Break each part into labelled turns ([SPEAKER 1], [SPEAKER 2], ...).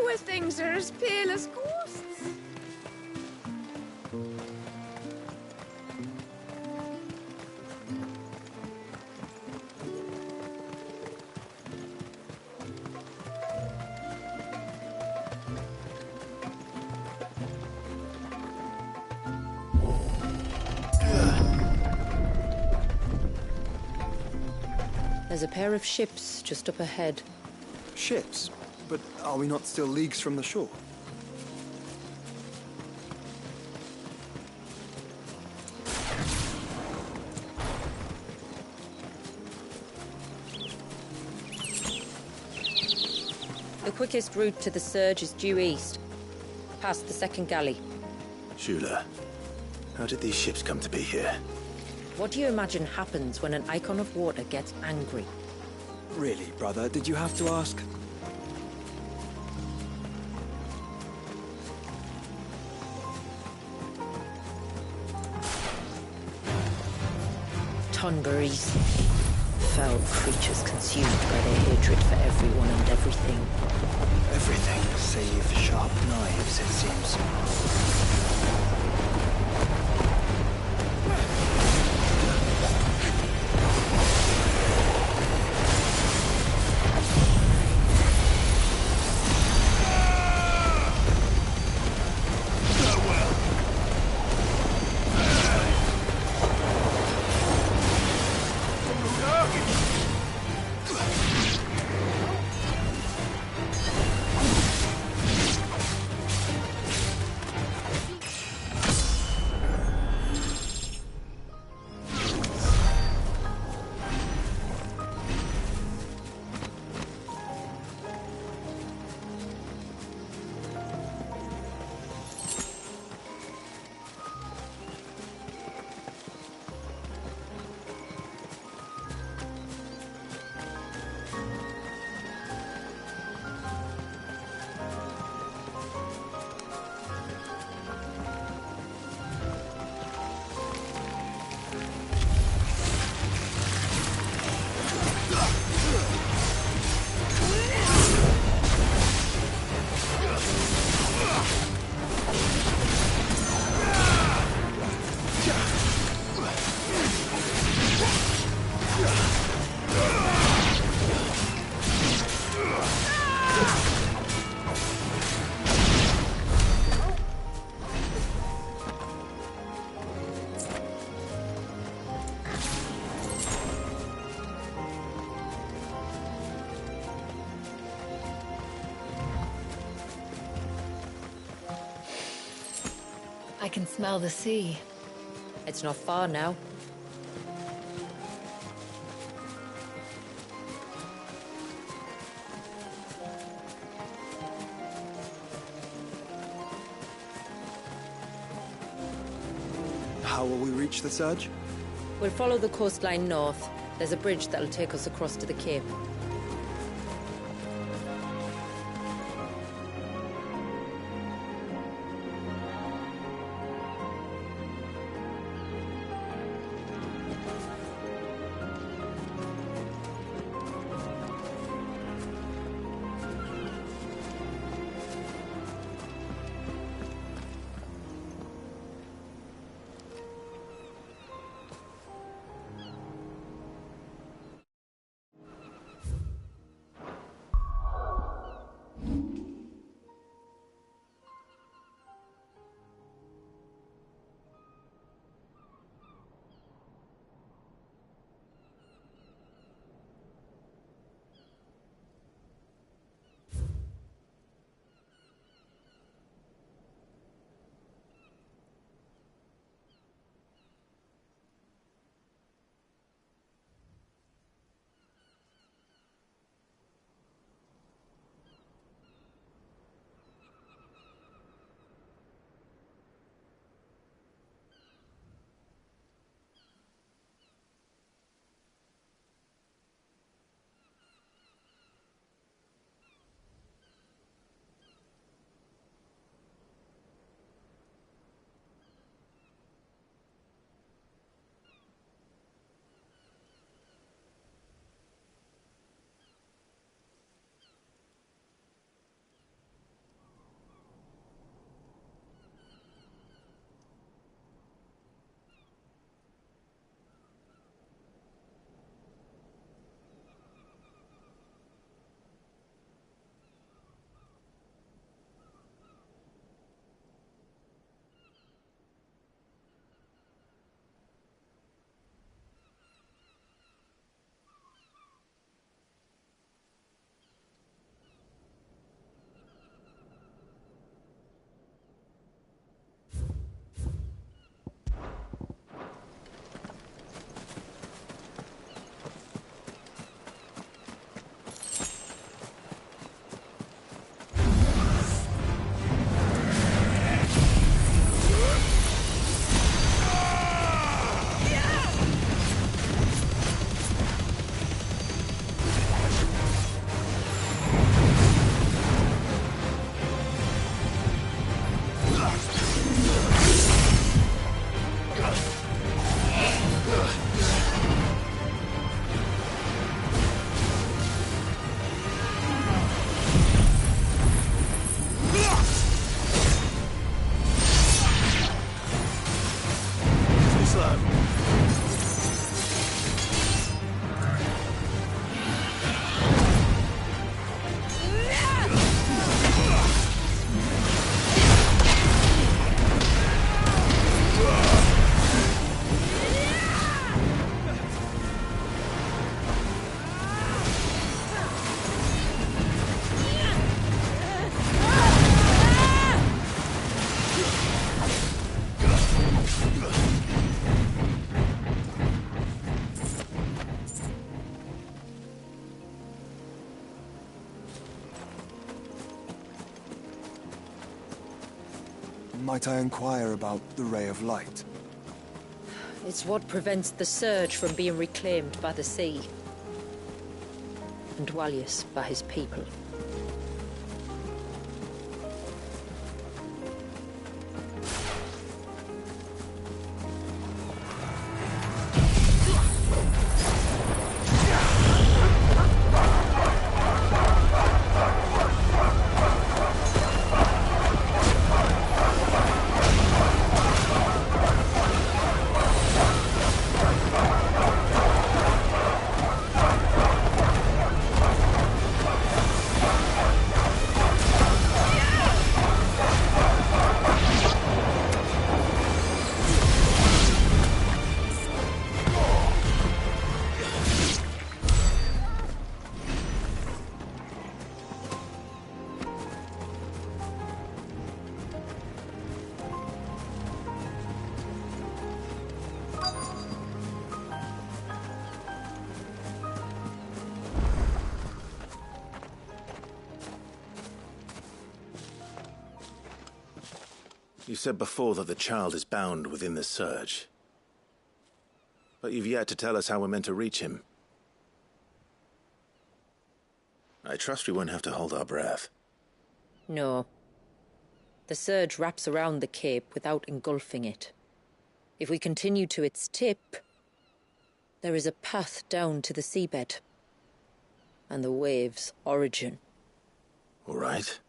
[SPEAKER 1] where things are as pale as ghosts.
[SPEAKER 2] There's a pair of ships just up ahead.
[SPEAKER 3] Ships? But are we not still leagues from the shore?
[SPEAKER 2] The quickest route to the surge is due east, past the second galley.
[SPEAKER 4] Shula, how did these ships come to be here?
[SPEAKER 2] What do you imagine happens when an icon of water gets angry?
[SPEAKER 3] Really, brother? Did you have to ask?
[SPEAKER 2] Tonberries. Foul creatures consumed by their hatred for everyone and everything.
[SPEAKER 3] Everything, save sharp knives, it seems.
[SPEAKER 5] I can smell the sea.
[SPEAKER 2] It's not far now.
[SPEAKER 3] How will we reach the surge?
[SPEAKER 2] We'll follow the coastline north. There's a bridge that'll take us across to the cape.
[SPEAKER 3] Might I inquire about the Ray of Light?
[SPEAKER 2] It's what prevents the Surge from being reclaimed by the sea. And Dwalius by his people.
[SPEAKER 4] You said before that the child is bound within the Surge. But you've yet to tell us how we're meant to reach him. I trust we won't have to hold our breath.
[SPEAKER 2] No. The Surge wraps around the cape without engulfing it. If we continue to its tip, there is a path down to the seabed. And the wave's origin.
[SPEAKER 4] All right.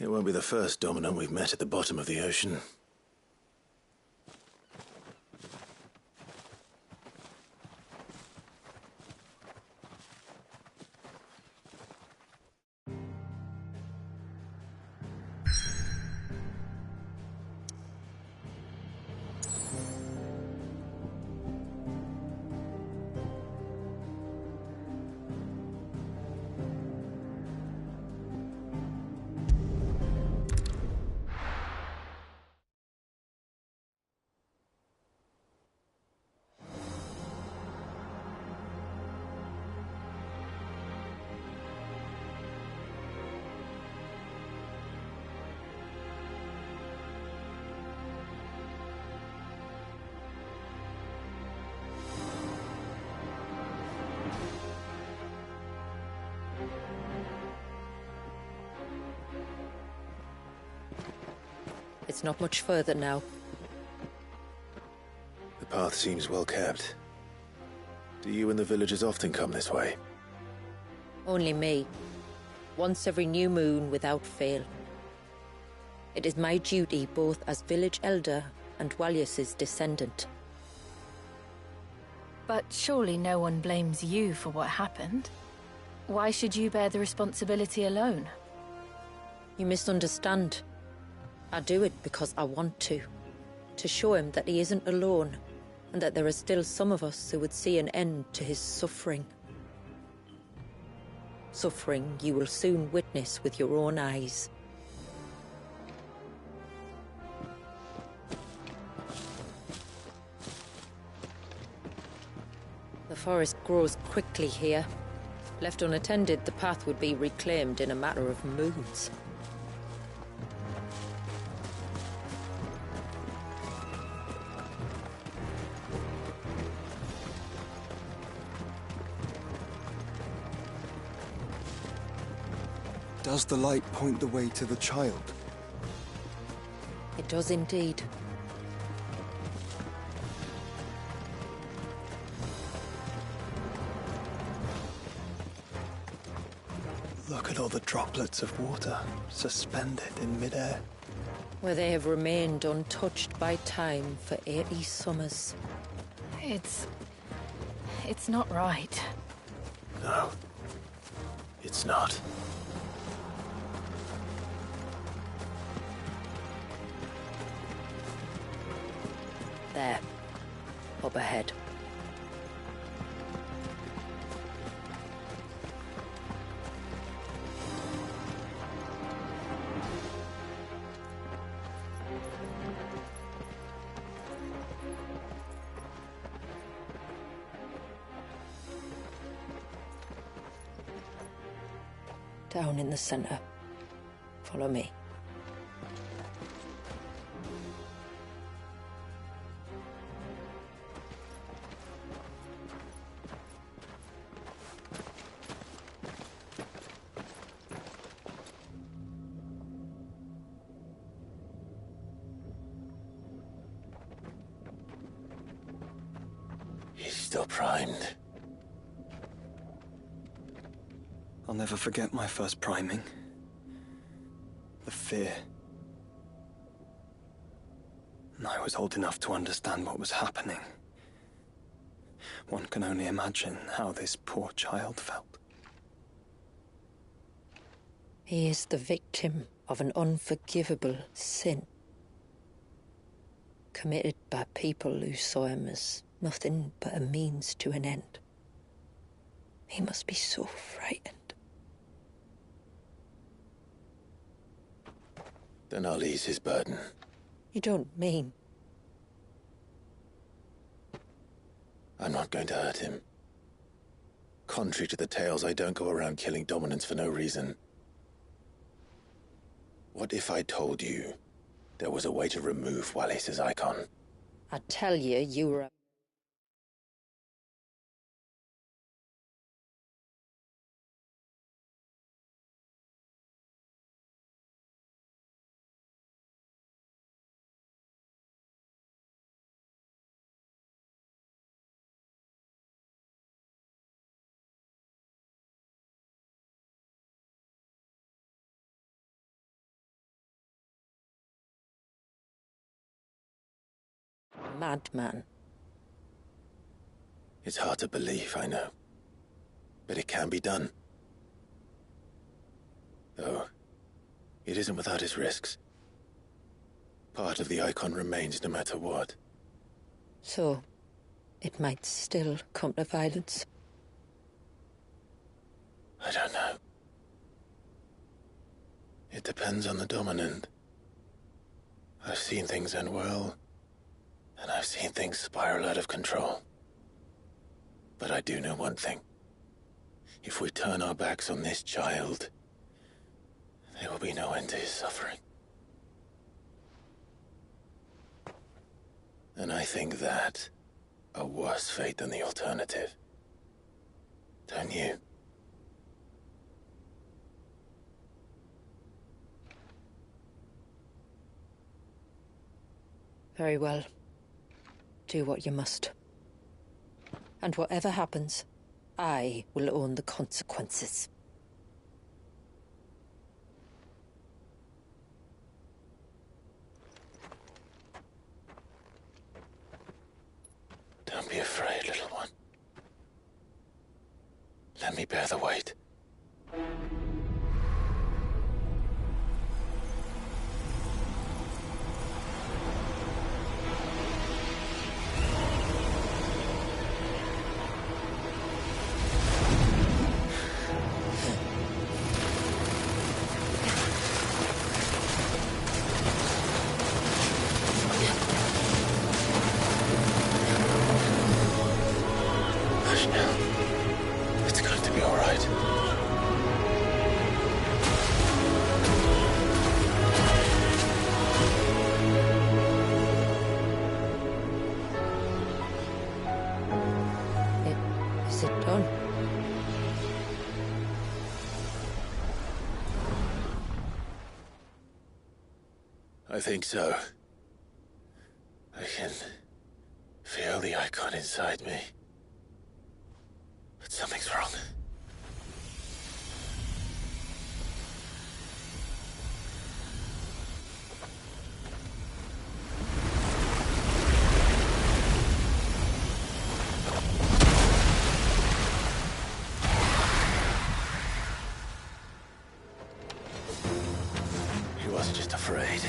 [SPEAKER 4] It won't be the first dominant we've met at the bottom of the ocean.
[SPEAKER 2] It's not much further now.
[SPEAKER 4] The path seems well kept. Do you and the villagers often come this way?
[SPEAKER 2] Only me. Once every new moon without fail. It is my duty both as village elder and Dwalius's descendant.
[SPEAKER 5] But surely no one blames you for what happened. Why should you bear the responsibility alone?
[SPEAKER 2] You misunderstand. I do it because I want to. To show him that he isn't alone, and that there are still some of us who would see an end to his suffering. Suffering you will soon witness with your own eyes. The forest grows quickly here. Left unattended, the path would be reclaimed in a matter of moons.
[SPEAKER 3] Does the light point the way to the child?
[SPEAKER 2] It does indeed.
[SPEAKER 3] Look at all the droplets of water suspended in midair.
[SPEAKER 2] Where they have remained untouched by time for 80 summers.
[SPEAKER 5] It's not right.
[SPEAKER 4] No. It's not.
[SPEAKER 2] There. Up ahead. Down in the center. Follow me.
[SPEAKER 4] still primed?
[SPEAKER 3] I'll never forget my first priming. The fear. And I was old enough to understand what was happening. One can only imagine how this poor child felt.
[SPEAKER 2] He is the victim of an unforgivable sin, committed by people who saw him as nothing but a means to an end. He must be so frightened.
[SPEAKER 4] Then I'll ease his burden.
[SPEAKER 2] You don't mean?
[SPEAKER 4] I'm not going to hurt him. Contrary to the tales, I don't go around killing dominants for no reason. What if I told you there was a way to remove Wallace's icon?
[SPEAKER 2] I tell you, you were a... madman.
[SPEAKER 4] It's hard to believe, I know. But it can be done. Though, it isn't without its risks. Part of the icon remains no matter what.
[SPEAKER 2] So, it might still come to violence.
[SPEAKER 4] I don't know. It depends on the dominant. I've seen things end well, and I've seen things spiral out of control. But I do know one thing. If we turn our backs on this child, there will be no end to his suffering. And I think that a worse fate than the alternative. Don't you?
[SPEAKER 2] Very well. Do what you must. And whatever happens, I will own the consequences.
[SPEAKER 4] Don't be afraid, little one. Let me bear the weight. Hush now. It's going to be all right.
[SPEAKER 2] Is it done?
[SPEAKER 4] I think so. I can feel the icon inside me. But something's wrong. He wasn't just afraid.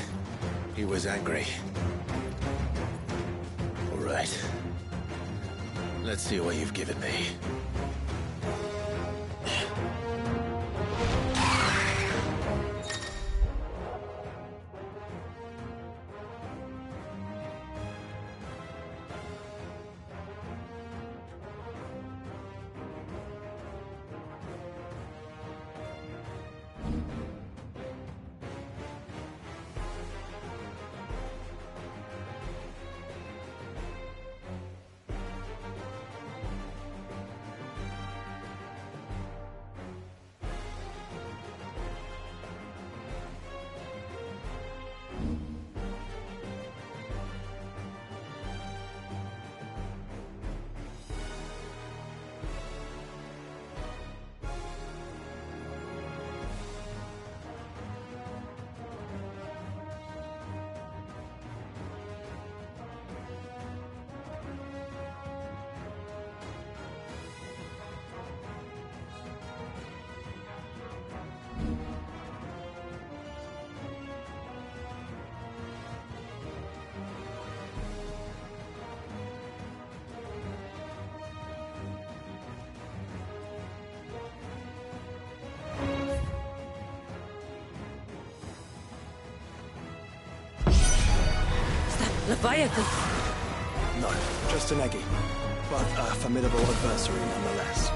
[SPEAKER 4] He was angry. All right. Let's see what you've given me.
[SPEAKER 2] Leviathan?
[SPEAKER 3] No, just an Eggy. But a formidable adversary nonetheless.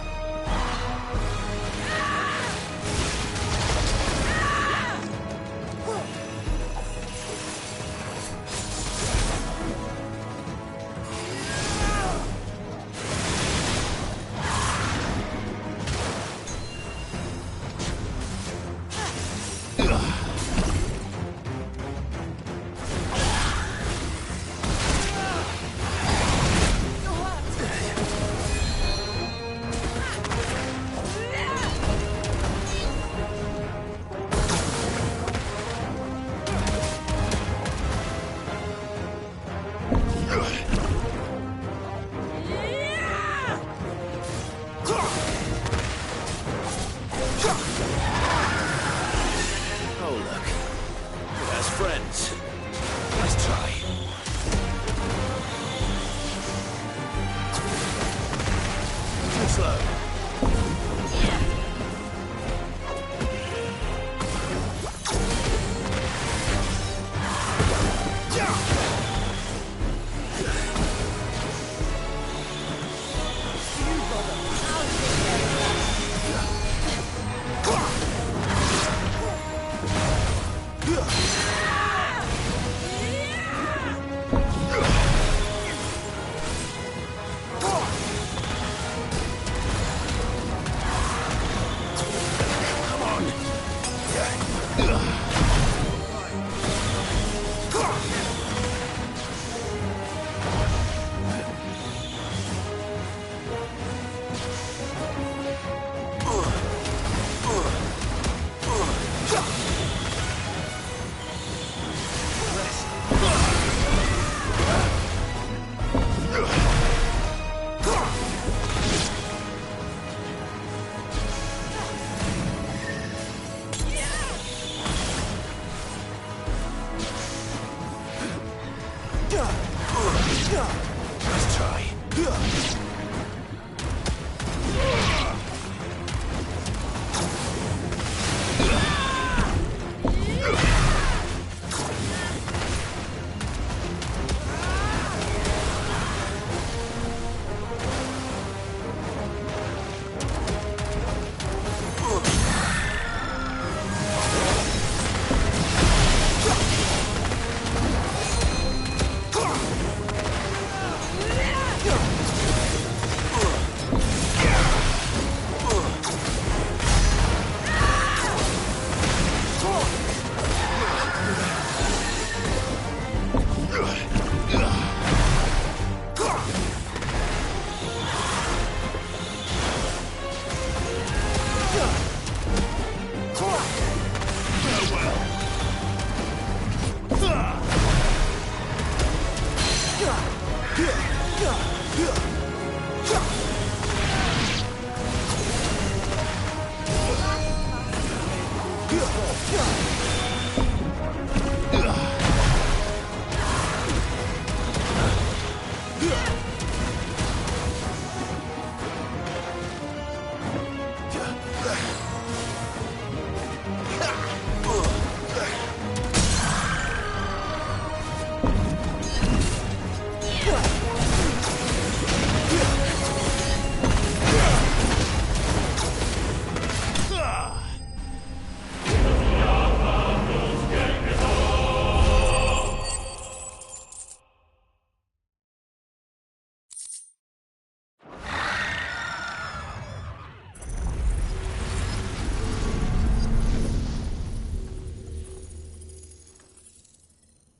[SPEAKER 4] Let's try.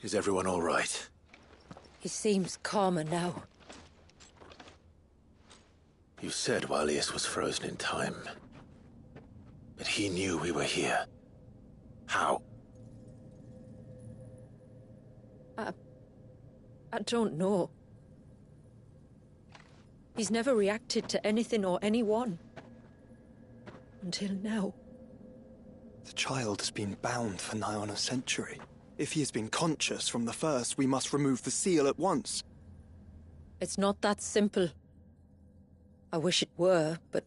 [SPEAKER 4] Is everyone all right?
[SPEAKER 2] He seems calmer now.
[SPEAKER 4] You said Walius was frozen in time. But he knew we were here. How?
[SPEAKER 2] I don't know. He's never reacted to anything or anyone. Until now.
[SPEAKER 3] The child has been bound for nigh on a century. If he has been conscious from the first, we must remove the seal at once.
[SPEAKER 2] It's not that simple. I wish it were, but...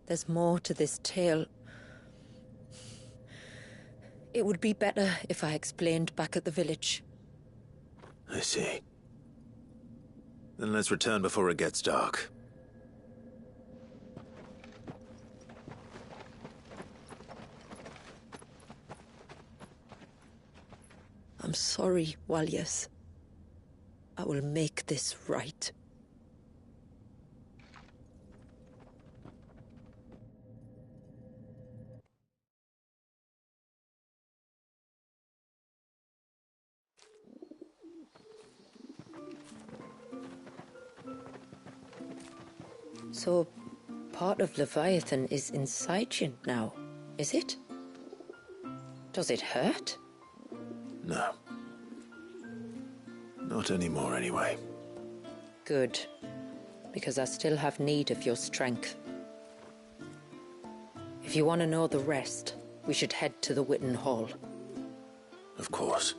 [SPEAKER 2] there's more to this tale. It would be better if I explained back at the village.
[SPEAKER 6] I see. Then let's return before it gets dark.
[SPEAKER 2] I'm sorry, Walyas. I will make this right. So, part of Leviathan is inside you now, is it? Does it hurt?
[SPEAKER 6] No. Not anymore, anyway.
[SPEAKER 2] Good. Because I still have need of your strength. If you want to know the rest, we should head to the Witten Hall.
[SPEAKER 6] Of course.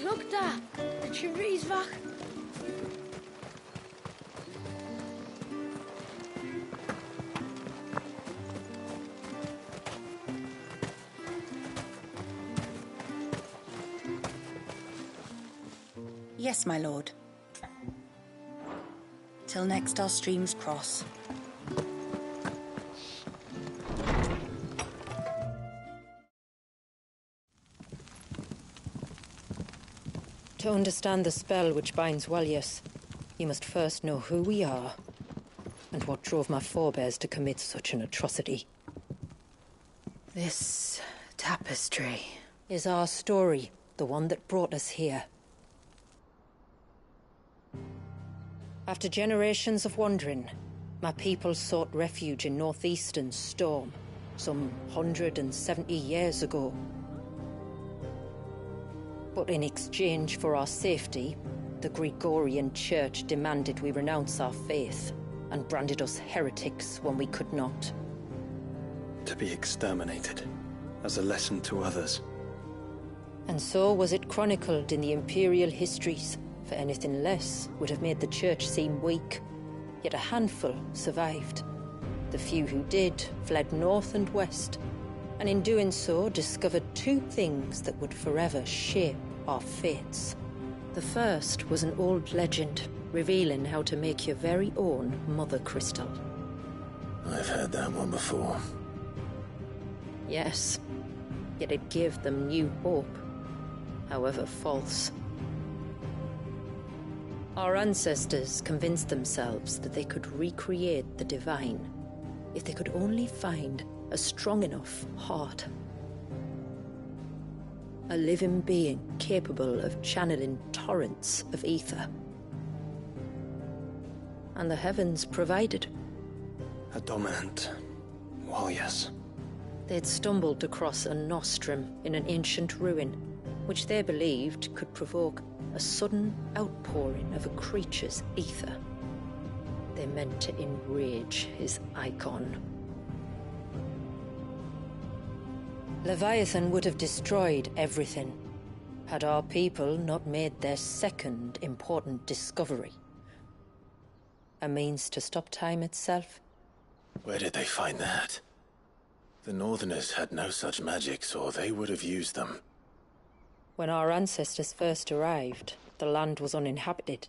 [SPEAKER 1] Look da, the Chiriesvach.
[SPEAKER 7] Yes, my lord. Till next our streams cross.
[SPEAKER 2] To understand the spell which binds Walyas, you must first know who we are, and what drove my forebears to commit such an atrocity.
[SPEAKER 5] This tapestry.
[SPEAKER 2] Is our story, the one that brought us here. After generations of wandering, my people sought refuge in northeastern Storm, some 170 years ago. But in exchange for our safety, the Gregorian Church demanded we renounce our faith, and branded us heretics when we could not.
[SPEAKER 3] To be exterminated, as a lesson to others.
[SPEAKER 2] And so was it chronicled in the Imperial histories, for anything less would have made the Church seem weak. Yet a handful survived. The few who did fled north and west, and in doing so discovered two things that would forever shape our fates. The first was an old legend, revealing how to make your very own Mother Crystal.
[SPEAKER 6] I've heard that one before.
[SPEAKER 2] Yes, yet it gave them new hope, however false. Our ancestors convinced themselves that they could recreate the divine if they could only find a strong enough heart. A living being capable of channeling torrents of ether. And the heavens provided.
[SPEAKER 3] A dominant Walyas.
[SPEAKER 2] They'd stumbled across a nostrum in an ancient ruin, which they believed could provoke a sudden outpouring of a creature's ether. They meant to enrage his icon. Leviathan would have destroyed everything, had our people not made their second important discovery. A means to stop time itself.
[SPEAKER 6] Where did they find that? The Northerners had no such magics, or they would have used them.
[SPEAKER 2] When our ancestors first arrived, the land was uninhabited,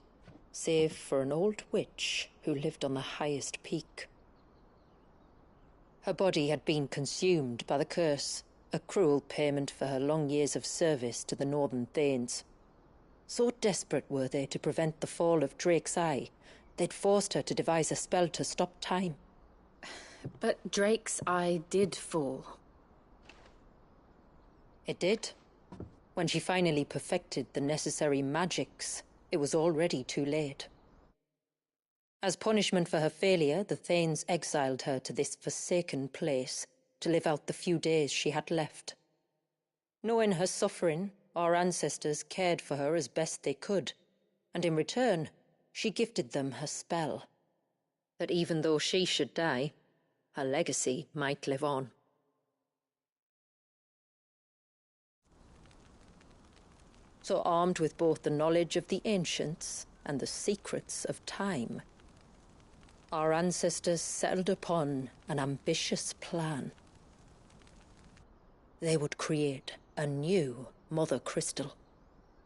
[SPEAKER 2] save for an old witch who lived on the highest peak. Her body had been consumed by the curse, a cruel payment for her long years of service to the Northern Thanes. So desperate were they to prevent the fall of Drake's Eye, they'd forced her to devise a spell to stop time.
[SPEAKER 5] But Drake's Eye did fall.
[SPEAKER 2] It did. When she finally perfected the necessary magics, it was already too late. As punishment for her failure, the Thanes exiled her to this forsaken place to live out the few days she had left. Knowing her suffering, our ancestors cared for her as best they could, and in return, she gifted them her spell. That even though she should die, her legacy might live on. So armed with both the knowledge of the ancients and the secrets of time, our ancestors settled upon an ambitious plan. They would create a new Mother Crystal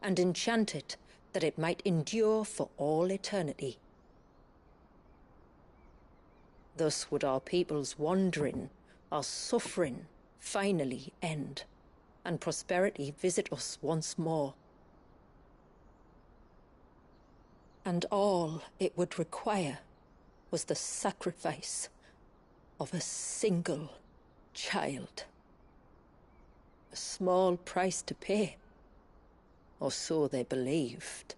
[SPEAKER 2] and enchant it that it might endure for all eternity. Thus would our people's wandering, our suffering, finally end, and prosperity visit us once more. And all it would require was the sacrifice of a single child. A small price to pay, or so they believed.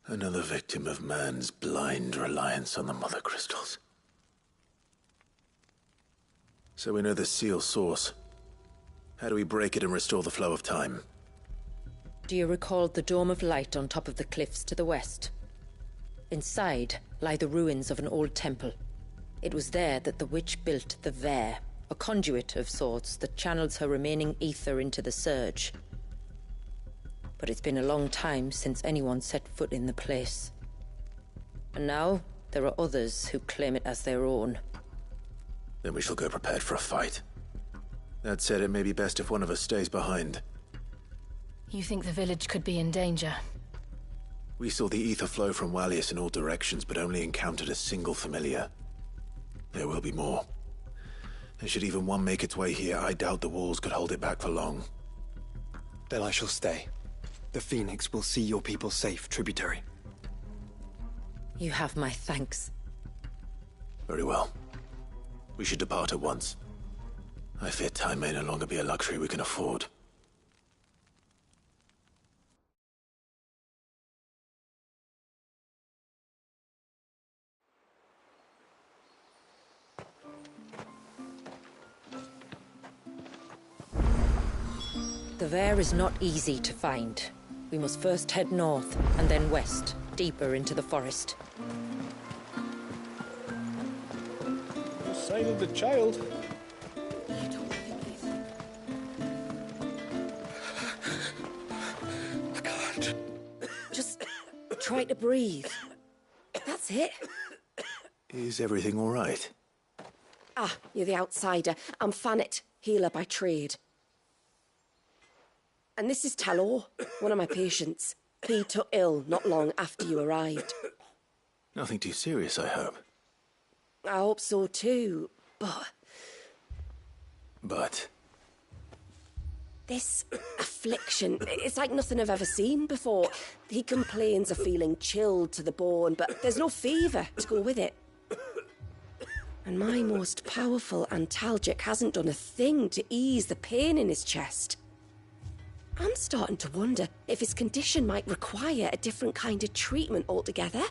[SPEAKER 6] Another victim of man's blind reliance on the Mother Crystals. So we know the seal source. How do we break it and restore the flow of time?
[SPEAKER 2] Do you recall the dome of light on top of the cliffs to the west? Inside lie the ruins of an old temple. It was there that the witch built the Vare, a conduit of sorts that channels her remaining ether into the Surge. But it's been a long time since anyone set foot in the place. And now, there are others who claim it as their own.
[SPEAKER 6] Then we shall go prepared for a fight. That said, it may be best if one of us stays behind.
[SPEAKER 5] You think the village could be in danger?
[SPEAKER 6] We saw the ether flow from Wallius in all directions, but only encountered a single familiar. There will be more. And should even one make its way here, I doubt the walls could hold it back for long.
[SPEAKER 3] Then I shall stay. The Phoenix will see your people safe, tributary.
[SPEAKER 2] You have my thanks.
[SPEAKER 6] Very well. We should depart at once. I fear time may no longer be a luxury we can afford.
[SPEAKER 2] The Vare is not easy to find. We must first head north, and then west, deeper into the forest.
[SPEAKER 8] No sign of the child.
[SPEAKER 1] You don't think he's...
[SPEAKER 8] I can't.
[SPEAKER 1] Just try to breathe. That's it.
[SPEAKER 6] Is everything all right?
[SPEAKER 9] Ah, you're the outsider. I'm Fannet, healer by trade. And this is Talor, one of my patients. He took ill not long after you arrived.
[SPEAKER 6] Nothing too serious, I hope.
[SPEAKER 9] I hope so too, but...
[SPEAKER 6] But?
[SPEAKER 9] This affliction, it's like nothing I've ever seen before. He complains of feeling chilled to the bone, but there's no fever to go with it. And my most powerful antalgic hasn't done a thing to ease the pain in his chest. I'm starting to wonder if his condition might require a different kind of treatment altogether.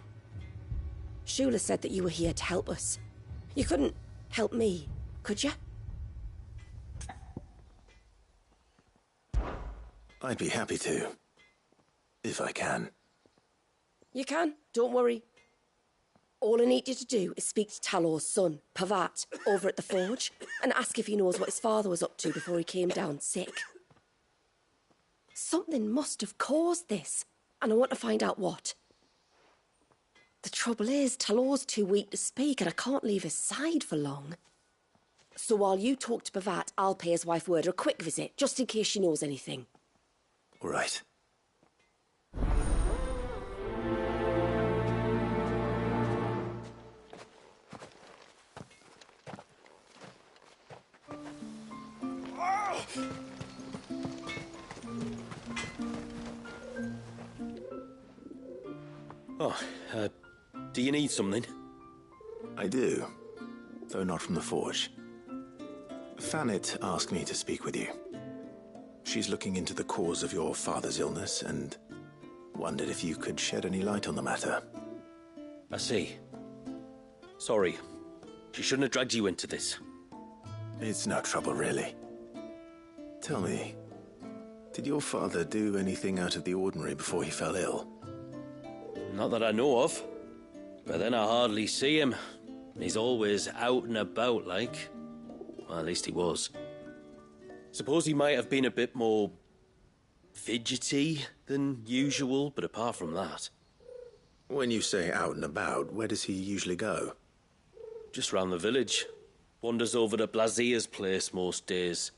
[SPEAKER 9] Shula said that you were here to help us. You couldn't help me, could you?
[SPEAKER 6] I'd be happy to. If I can.
[SPEAKER 9] You can, don't worry. All I need you to do is speak to Talor's son, Pavat, over at the forge, and ask if he knows what his father was up to before he came down sick. Something must have caused this, and I want to find out what. The trouble is, Talor's too weak to speak, and I can't leave his side for long. So while you talk to Pavat, I'll pay his wife word a quick visit, just in case she knows anything.
[SPEAKER 6] All right.
[SPEAKER 8] Oh, do you need something?
[SPEAKER 6] I do, though not from the forge. Fannet asked me to speak with you. She's looking into the cause of your father's illness and wondered if you could shed any light on the matter.
[SPEAKER 8] I see. Sorry. She shouldn't have dragged you into this.
[SPEAKER 6] It's no trouble, really. Tell me, did your father do anything out of the ordinary before he fell ill?
[SPEAKER 8] Not that I know of. But then I hardly see him. He's always out and about, like. Well, at least he was. Suppose he might have been a bit more fidgety than usual, but apart from that...
[SPEAKER 6] When you say out and about, where does he usually go?
[SPEAKER 8] Just round the village. Wanders over to Blazier's place most days.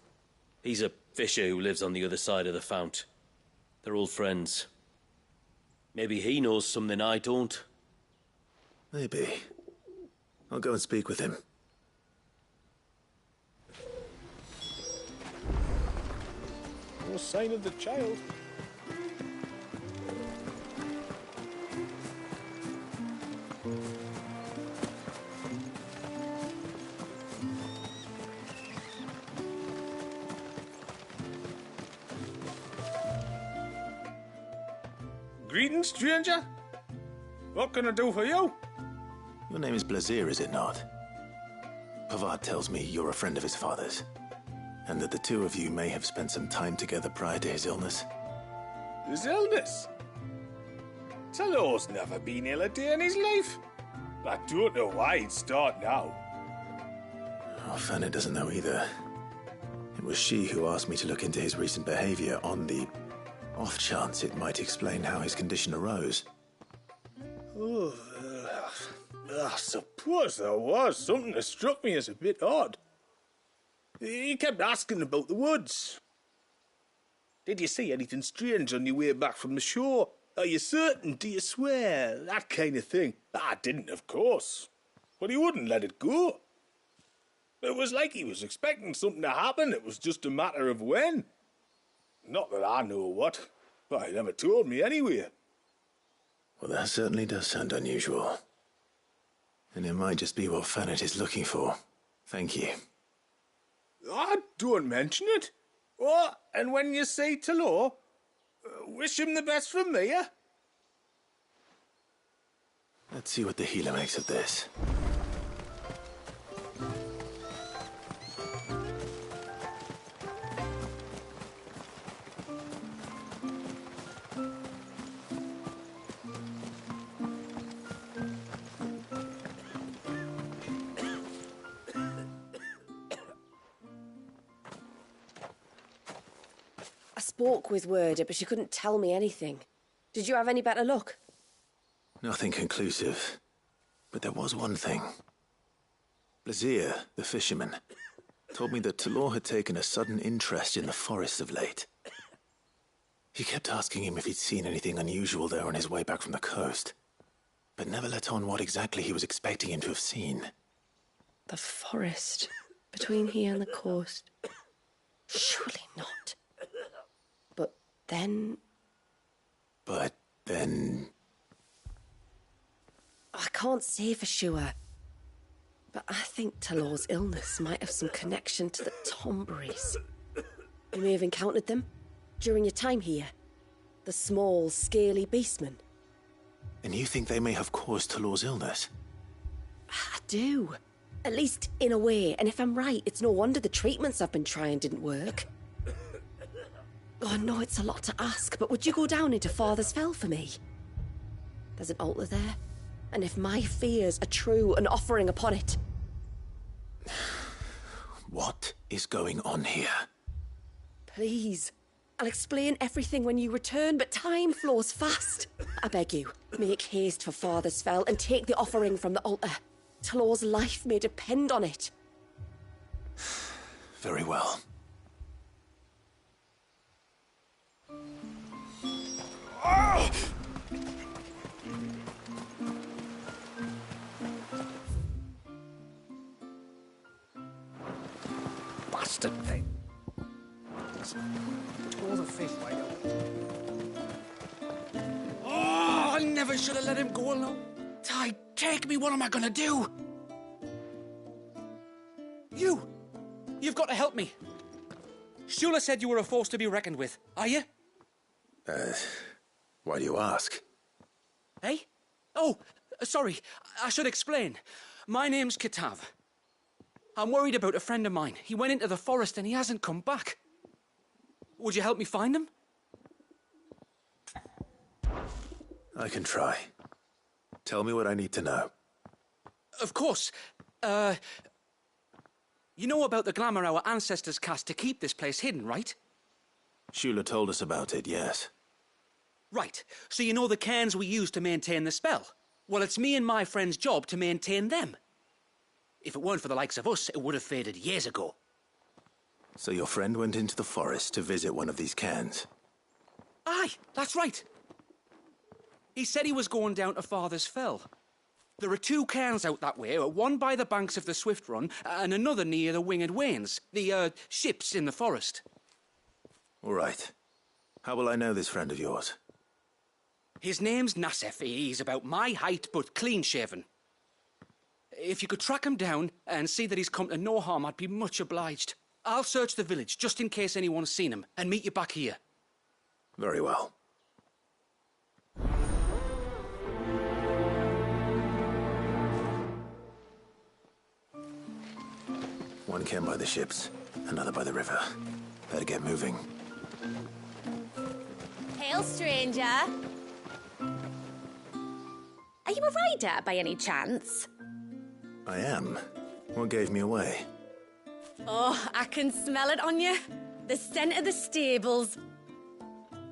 [SPEAKER 8] He's a fisher who lives on the other side of the fount. They're old friends. Maybe he knows something I don't.
[SPEAKER 6] Maybe. I'll go and speak with him.
[SPEAKER 10] No sign of the child. Greetings, stranger. What can I do for you?
[SPEAKER 6] Your name is Blazier, is it not? Pavad tells me you're a friend of his father's, and that the two of you may have spent some time together prior to his illness.
[SPEAKER 10] His illness? Talor's never been ill a day in his life. I don't know why he'd start now.
[SPEAKER 6] Oh, Fanny doesn't know either. It was she who asked me to look into his recent behavior on the off chance it might explain how his condition arose.
[SPEAKER 10] Oh, I suppose there was something that struck me as a bit odd. He kept asking about the woods. Did you see anything strange on your way back from the shore? Are you certain? Do you swear? That kind of thing. I didn't, of course. But he wouldn't let it go. It was like he was expecting something to happen. It was just a matter of when. Not that I know what. But he never told me anyway.
[SPEAKER 6] Well, that certainly does sound unusual. And it might just be what Fanet is looking for. Thank you.
[SPEAKER 10] Don't mention it. Oh, and when you say Talor, wish him the best from me, eh?
[SPEAKER 6] Let's see what the healer makes of this.
[SPEAKER 9] I spoke with Werder, but she couldn't tell me anything. Did you have any better luck?
[SPEAKER 6] Nothing conclusive. But there was one thing. Blazier, the fisherman, told me that Talor had taken a sudden interest in the forest of late. He kept asking him if he'd seen anything unusual there on his way back from the coast, but never let on what exactly he was expecting him to have seen.
[SPEAKER 9] The forest between here and the coast. Surely not. But then... I can't say for sure. But I think Talor's illness might have some connection to the Tomberries. You may have encountered them during your time here. The small, scaly beastmen.
[SPEAKER 6] And you think they may have caused Talor's illness?
[SPEAKER 9] I do. At least in a way. And if I'm right, it's no wonder the treatments I've been trying didn't work. Oh, I know it's a lot to ask, but would you go down into Father's Fell for me? There's an altar there, and if my fears are true, an offering upon it.
[SPEAKER 6] What is going on here?
[SPEAKER 9] Please. I'll explain everything when you return, but time flows fast. I beg you, make haste for Father's Fell and take the offering from the altar. Talor's life may depend on it.
[SPEAKER 6] Very well.
[SPEAKER 10] Oh! Bastard thing. Tore the fish right out. Oh, I never should have let him go alone. Ty, take me. What am I gonna do?
[SPEAKER 11] You've got to help me. Shula said you were a force to be reckoned with. Are you?
[SPEAKER 6] Why do you ask?
[SPEAKER 11] Eh? Oh, sorry. I should explain. My name's Kitav. I'm worried about a friend of mine. He went into the forest and he hasn't come back. Would you help me find him?
[SPEAKER 6] I can try. Tell me what I need to know.
[SPEAKER 11] Of course. You know about the glamour our ancestors cast to keep this place hidden, right?
[SPEAKER 6] Shula told us about it, yes.
[SPEAKER 11] Right, so you know the cairns we use to maintain the spell? Well, it's me and my friend's job to maintain them. If it weren't for the likes of us, it would have faded years ago.
[SPEAKER 6] So your friend went into the forest to visit one of these cairns?
[SPEAKER 11] Aye, that's right. He said he was going down to Father's Fell. There are 2 cairns out that way, one by the banks of the Swift Run, and another near the Winged Wains, the, ships in the forest.
[SPEAKER 6] All right. How will I know this friend of yours?
[SPEAKER 11] His name's Nassef. He's about my height, but clean-shaven. If you could track him down and see that he's come to no harm, I'd be much obliged. I'll search the village, just in case anyone's seen him, and meet you back here.
[SPEAKER 6] Very well. One cairn by the ships, another by the river. Better get moving.
[SPEAKER 12] Hail, stranger. Are you a rider by any chance?
[SPEAKER 6] I am. What gave me away?
[SPEAKER 12] Oh, I can smell it on you. The scent of the stables.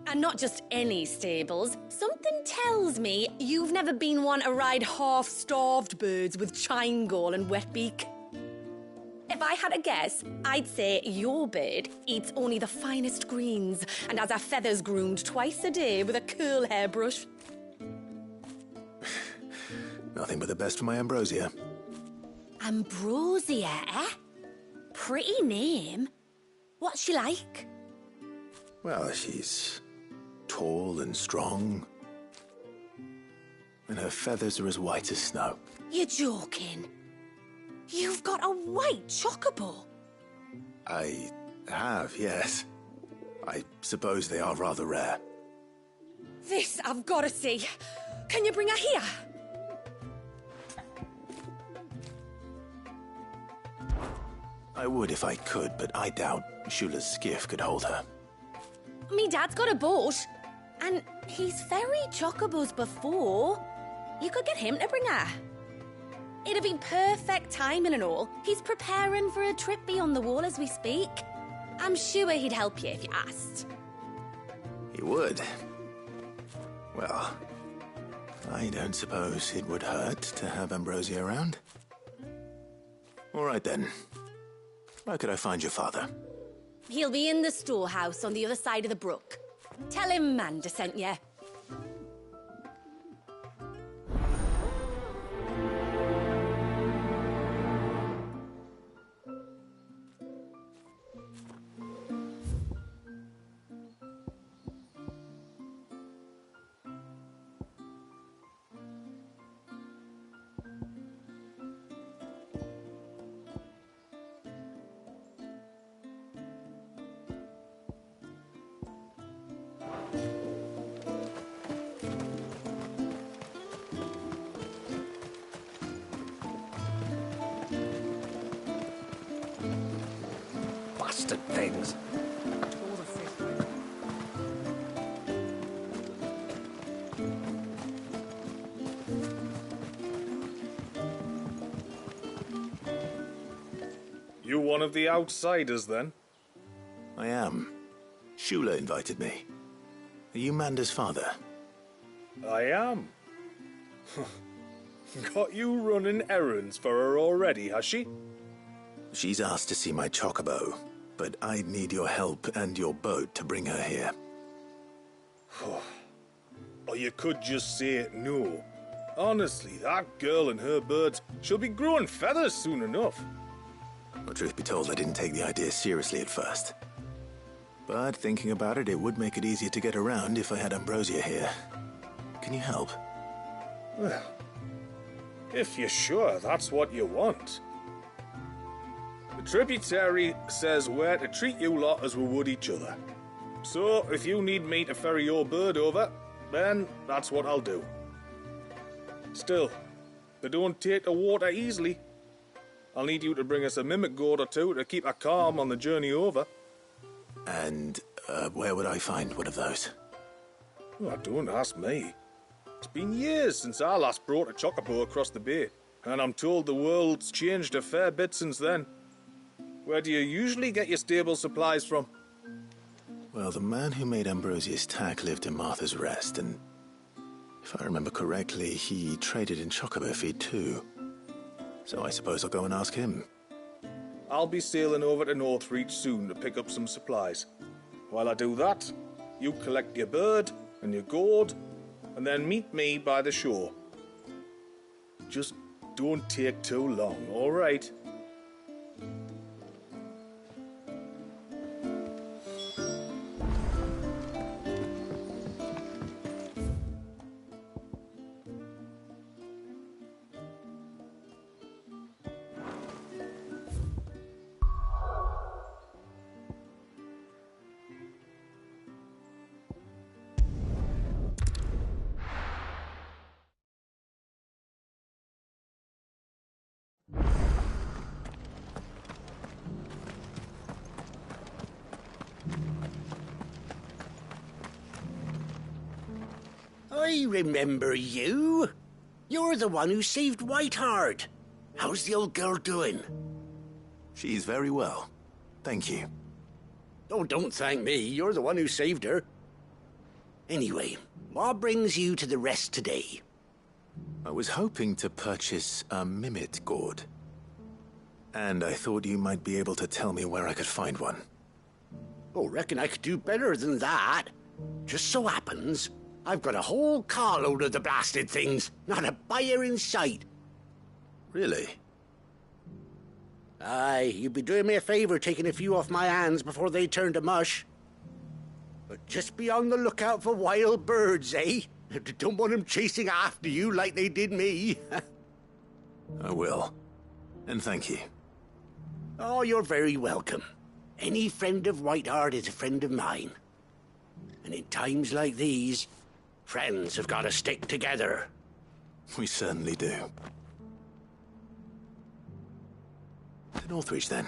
[SPEAKER 12] And not just any stables. Something tells me you've never been one to ride half-starved birds with chine-gall and wet beak. If I had a guess, I'd say your bird eats only the finest greens and has her feathers groomed twice a day with a curl hairbrush.
[SPEAKER 6] Nothing but the best for my Ambrosia.
[SPEAKER 12] Ambrosia, eh? Pretty name. What's she like?
[SPEAKER 6] Well, she's tall and strong. And her feathers are as white as snow.
[SPEAKER 12] You're joking. You've got a white chocobo.
[SPEAKER 6] I have, yes. I suppose they are rather rare.
[SPEAKER 12] This I've got to see. Can you bring her here?
[SPEAKER 6] I would if I could, but I doubt Shula's skiff could hold her.
[SPEAKER 12] Me dad's got a boat. And he's ferried chocobos before. You could get him to bring her. It'd be perfect timing and all. He's preparing for a trip beyond the wall as we speak. I'm sure he'd help you if you asked.
[SPEAKER 6] He would. Well, I don't suppose it would hurt to have Ambrosia around. All right then. Where could I find your father?
[SPEAKER 12] He'll be in the storehouse on the other side of the brook. Tell him Manda sent you.
[SPEAKER 10] Bastard things. You one of the outsiders, then?
[SPEAKER 6] I am. Shula invited me. Are you Manda's father?
[SPEAKER 10] I am. Got you running errands for her already, has she?
[SPEAKER 6] She's asked to see my chocobo, but I'd need your help and your boat to bring her here.
[SPEAKER 10] Or you could just say no. Honestly, that girl and her birds, she'll be growing feathers soon enough.
[SPEAKER 6] Well, truth be told, I didn't take the idea seriously at first. But thinking about it, it would make it easier to get around if I had Ambrosia here. Can you help?
[SPEAKER 10] Well, if you're sure that's what you want. The tributary says we're to treat you lot as we would each other. So, if you need me to ferry your bird over, then that's what I'll do. Still, they don't take to water easily. I'll need you to bring us a mimic gourd or two to keep her calm on the journey over.
[SPEAKER 6] And where would I find one of those?
[SPEAKER 10] Oh, don't ask me. It's been years since I last brought a chocobo across the bay, and I'm told the world's changed a fair bit since then. Where do you usually get your stable supplies from?
[SPEAKER 6] Well, the man who made Ambrosius tack lived in Martha's Rest, and if I remember correctly, he traded in chocobo feed too. So I suppose I'll go and ask him.
[SPEAKER 10] I'll be sailing over to Northreach soon to pick up some supplies. While I do that, you collect your bird and your gourd, and then meet me by the shore. Just don't take too long, all right?
[SPEAKER 13] I remember you. You're the one who saved Whiteheart. How's the old girl doing?
[SPEAKER 6] She's very well. Thank you.
[SPEAKER 13] Oh, don't thank me. You're the one who saved her. Anyway, what brings you to the Rest today?
[SPEAKER 6] I was hoping to purchase a Mimit gourd. And I thought you might be able to tell me where I could find one.
[SPEAKER 13] Oh, reckon I could do better than that. Just so happens, I've got a whole carload of the blasted things. Not a buyer in sight.
[SPEAKER 6] Really?
[SPEAKER 13] Aye, you'd be doing me a favor taking a few off my hands before they turn to mush. But just be on the lookout for wild birds, eh? Don't want them chasing after you like they did me.
[SPEAKER 6] I will. And thank you.
[SPEAKER 13] Oh, you're very welcome. Any friend of Whiteheart is a friend of mine. And in times like these, friends have got to stick together.
[SPEAKER 6] We certainly do. To Northreach, then.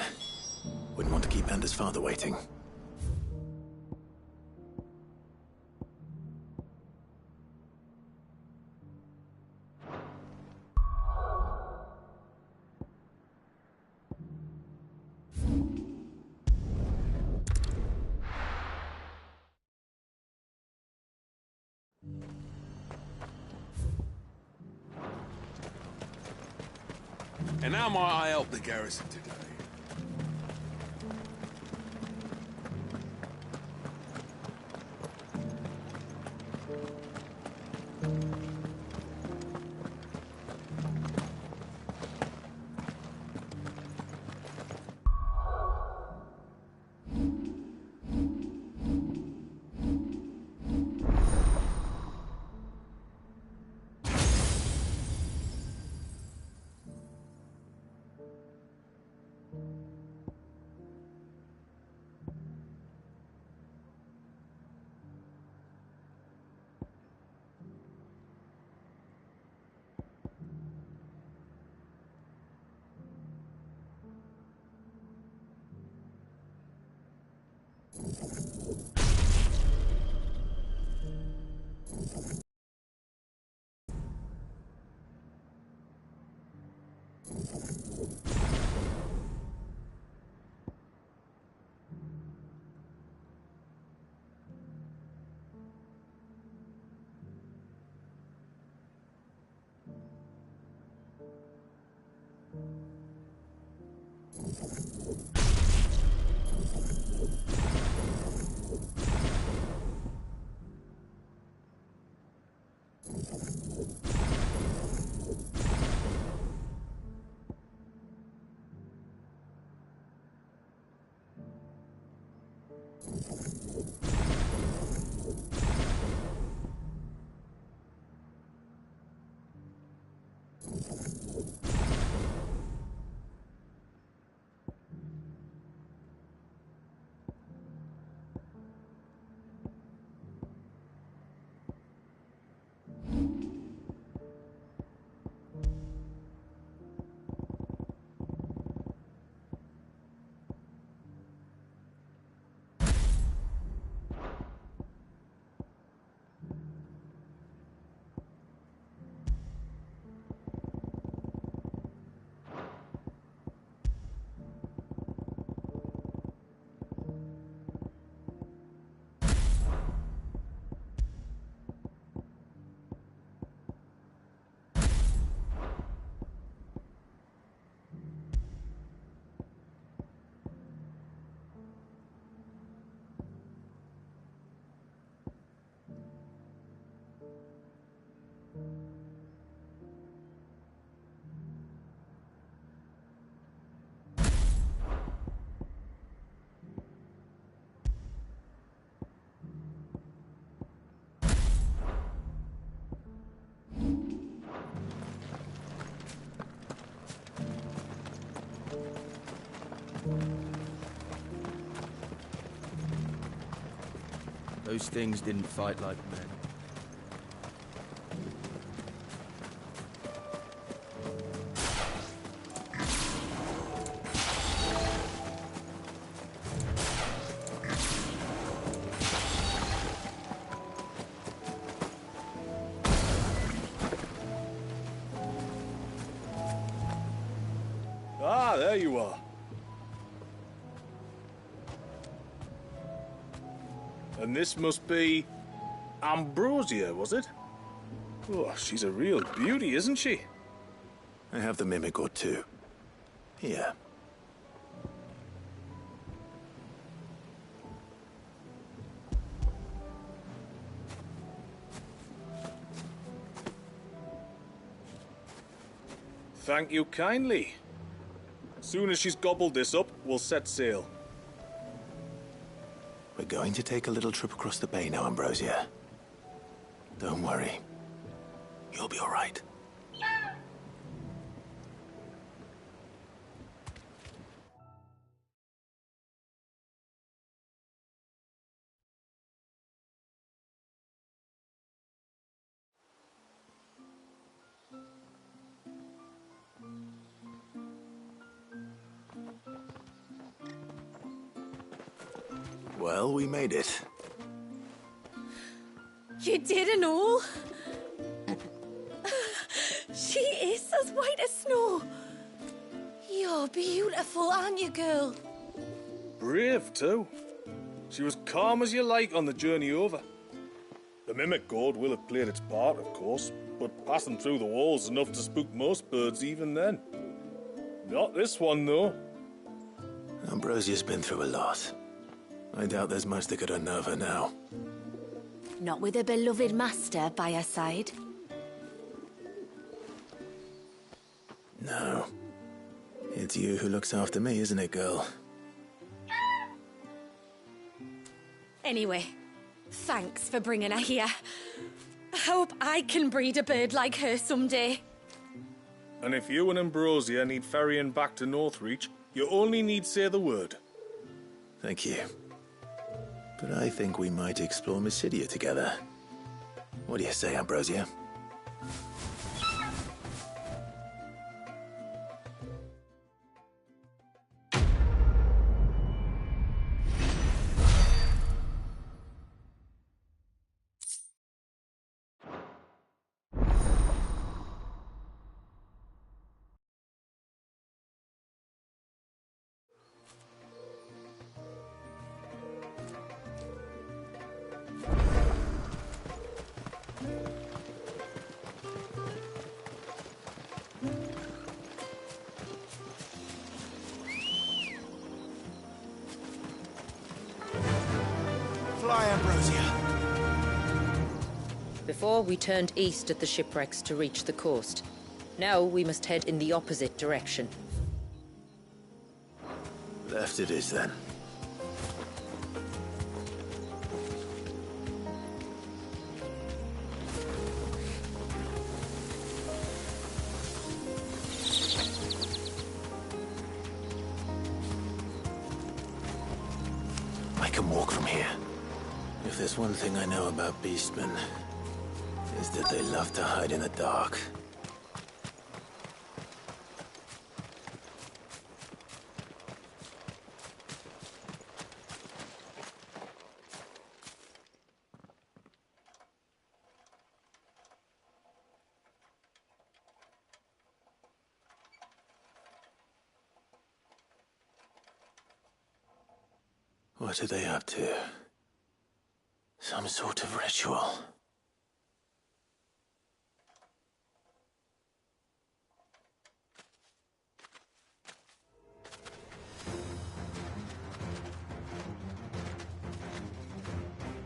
[SPEAKER 6] Wouldn't want to keep Anders' father waiting.
[SPEAKER 14] And how might I help the garrison today?
[SPEAKER 15] Those things didn't fight like men.
[SPEAKER 10] Ah, there you are. And this must be Ambrosia, was it? Oh, she's a real beauty, isn't she?
[SPEAKER 6] I have the mimic or two. Here.
[SPEAKER 10] Thank you kindly. Soon as she's gobbled this up, we'll set sail.
[SPEAKER 6] We're going to take a little trip across the bay now, Ambrosia. Don't worry. You'll be all right. Well, we made it.
[SPEAKER 12] You didn't all? She is as white as snow. You're beautiful, aren't you, girl?
[SPEAKER 10] Brave, too. She was calm as you like on the journey over. The mimic gourd will have played its part, of course, but passing through the walls is enough to spook most birds even then. Not this one, though.
[SPEAKER 6] Ambrosia's been through a lot. I doubt there's much that could unnerve her now.
[SPEAKER 12] Not with a beloved master by her side.
[SPEAKER 6] No. It's you who looks after me, isn't it, girl?
[SPEAKER 12] Anyway, thanks for bringing her here. I hope I can breed a bird like her someday.
[SPEAKER 10] And if you and Ambrosia need ferrying back to Northreach, you only need say the word.
[SPEAKER 6] Thank you. But I think we might explore Mysidia together. What do you say, Ambrosia?
[SPEAKER 15] Fly, Ambrosia.
[SPEAKER 2] Before, we turned east at the shipwrecks to reach the coast. Now we must head in the opposite direction.
[SPEAKER 6] Left it is, then. I can walk from here. If there's one thing I know about beastmen, is that they love to hide in the dark. What are they up to? Some sort of ritual.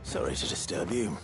[SPEAKER 6] Sorry to disturb you.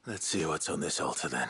[SPEAKER 6] Let's see what's on this altar then.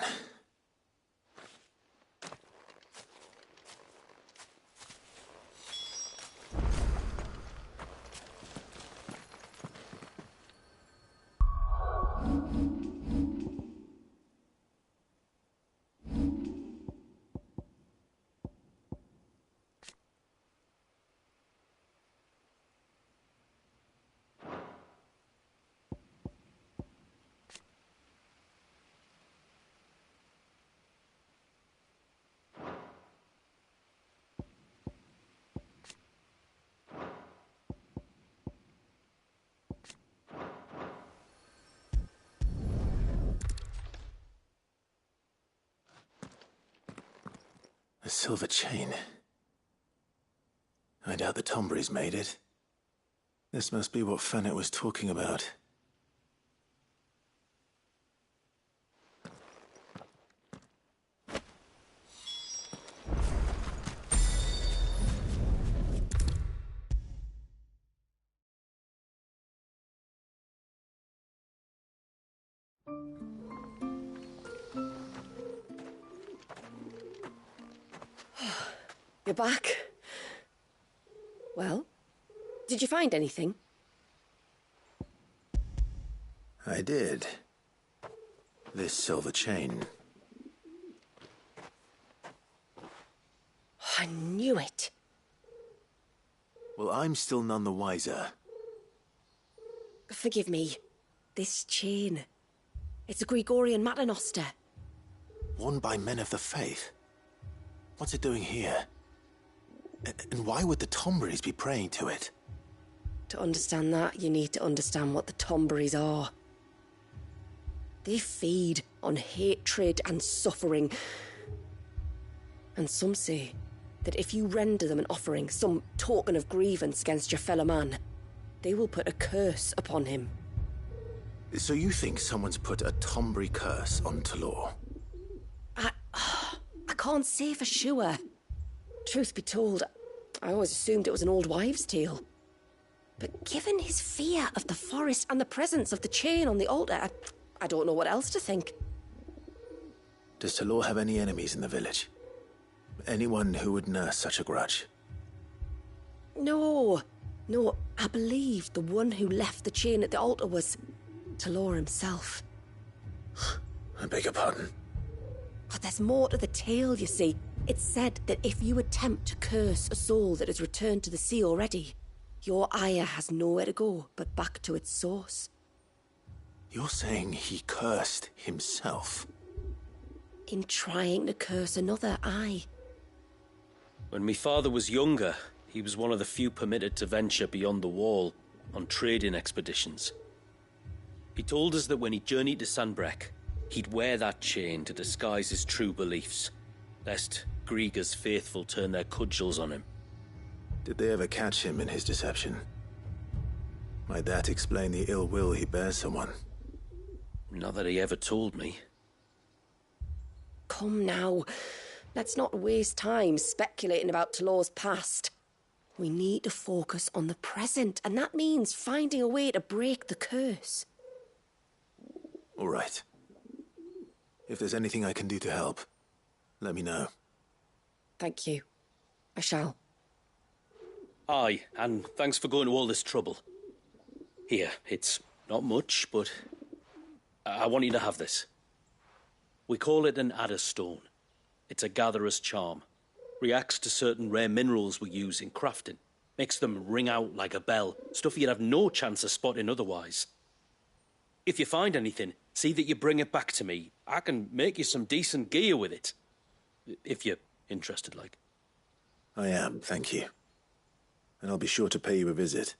[SPEAKER 6] A silver chain. I doubt the Tombrys made it. This must be what Fanet was talking about.
[SPEAKER 9] You're back. Well, did you find anything?
[SPEAKER 6] I did. This silver chain.
[SPEAKER 9] I knew it.
[SPEAKER 6] Well, I'm still none the wiser.
[SPEAKER 9] Forgive me. This chain. It's a Gregorian Maternoster.
[SPEAKER 6] Worn by men of the faith. What's it doing here? And why would the Tombrys be praying to it?
[SPEAKER 9] To understand that, you need to understand what the Tombrys are. They feed on hatred and suffering. And some say that if you render them an offering, some token of grievance against your fellow man, they will put a curse upon him.
[SPEAKER 6] So you think someone's put a Tombry curse on Talor?
[SPEAKER 9] I can't say for sure. Truth be told, I always assumed it was an old wives' tale. But given his fear of the forest and the presence of the chain on the altar, I don't know what else to think.
[SPEAKER 6] Does Talor have any enemies in the village? Anyone who would nurse such a grudge?
[SPEAKER 9] No, I believe the one who left the chain at the altar was Talor himself.
[SPEAKER 6] I beg your pardon?
[SPEAKER 9] But there's more to the tale, you see. It's said that if you attempt to curse a soul that has returned to the sea already, your ire has nowhere to go but back to its source.
[SPEAKER 6] You're saying he cursed himself?
[SPEAKER 9] In trying to curse another, aye.
[SPEAKER 8] When me father was younger, he was one of the few permitted to venture beyond the wall on trading expeditions. He told us that when he journeyed to Sanbreque, he'd wear that chain to disguise his true beliefs, lest Griega's faithful turn their cudgels on him.
[SPEAKER 6] Did they ever catch him in his deception? Might that explain the ill will he bears someone?
[SPEAKER 8] Not that he ever told me.
[SPEAKER 9] Come now. Let's not waste time speculating about Talor's past. We need to focus on the present, and that means finding a way to break the curse.
[SPEAKER 6] All right. If there's anything I can do to help, let me know.
[SPEAKER 9] Thank you. I shall.
[SPEAKER 8] Aye, and thanks for going to all this trouble. Here, it's not much, but I want you to have this. We call it an adder stone. It's a gatherer's charm. Reacts to certain rare minerals we use in crafting. Makes them ring out like a bell. Stuff you'd have no chance of spotting otherwise. If you find anything, see that you bring it back to me. I can make you some decent gear with it. If you're interested, like.
[SPEAKER 6] I am, thank you. And I'll be sure to pay you a visit.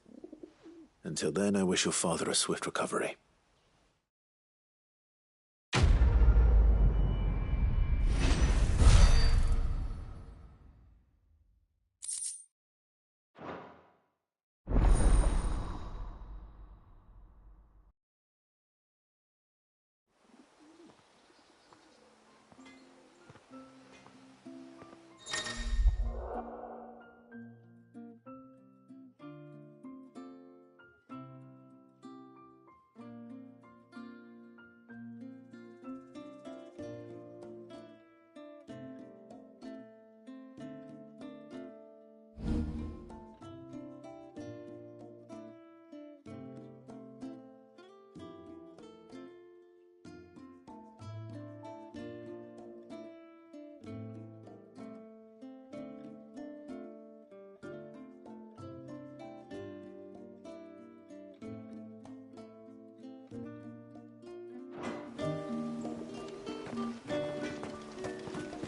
[SPEAKER 6] Until then, I wish your father a swift recovery.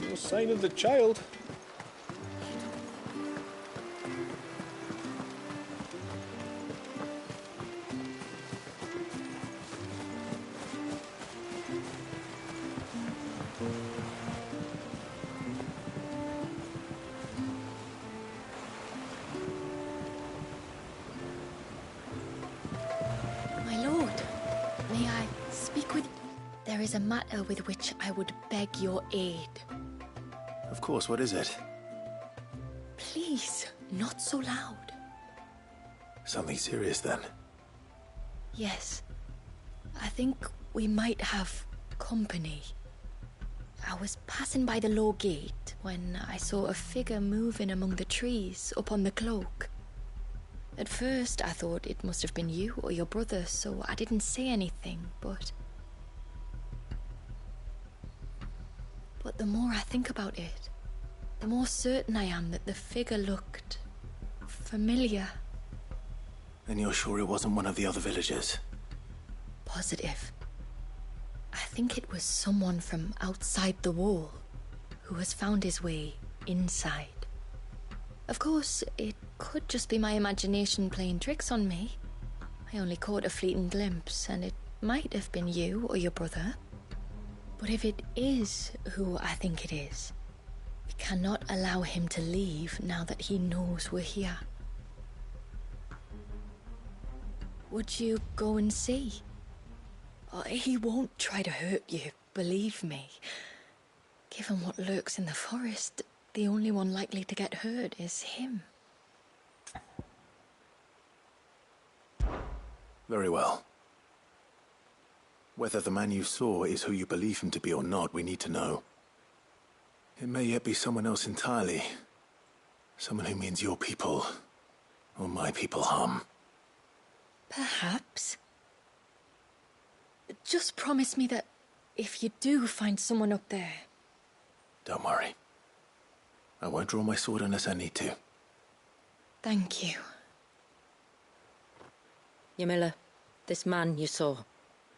[SPEAKER 10] No sign of the child.
[SPEAKER 5] My lord, may I speak with... There is a matter with which I would beg your aid.
[SPEAKER 6] Of course, what is it?
[SPEAKER 5] Please, not so loud.
[SPEAKER 6] Something serious, then?
[SPEAKER 5] Yes. I think we might have company. I was passing by the low gate when I saw a figure moving among the trees up on the cloak. At first, I thought it must have been you or your brother, so I didn't say anything, but the more I think about it, the more certain I am that the figure looked familiar.
[SPEAKER 6] And you're sure it wasn't one of the other villagers?
[SPEAKER 5] Positive. I think it was someone from outside the wall who has found his way inside. Of course, it could just be my imagination playing tricks on me. I only caught a fleeting glimpse, and it might have been you or your brother. But if it is who I think it is, we cannot allow him to leave now that he knows we're here. Would you go and see? He won't try to hurt you, believe me. Given what lurks in the forest, the only one likely to get hurt is him.
[SPEAKER 6] Very well. Whether the man you saw is who you believe him to be or not, we need to know. It may yet be someone else entirely. Someone who means your people, or my people, harm.
[SPEAKER 5] Perhaps. Just promise me that if you do find someone up there...
[SPEAKER 6] Don't worry. I won't draw my sword unless I need to.
[SPEAKER 5] Thank you.
[SPEAKER 2] Ymilla, this man you saw,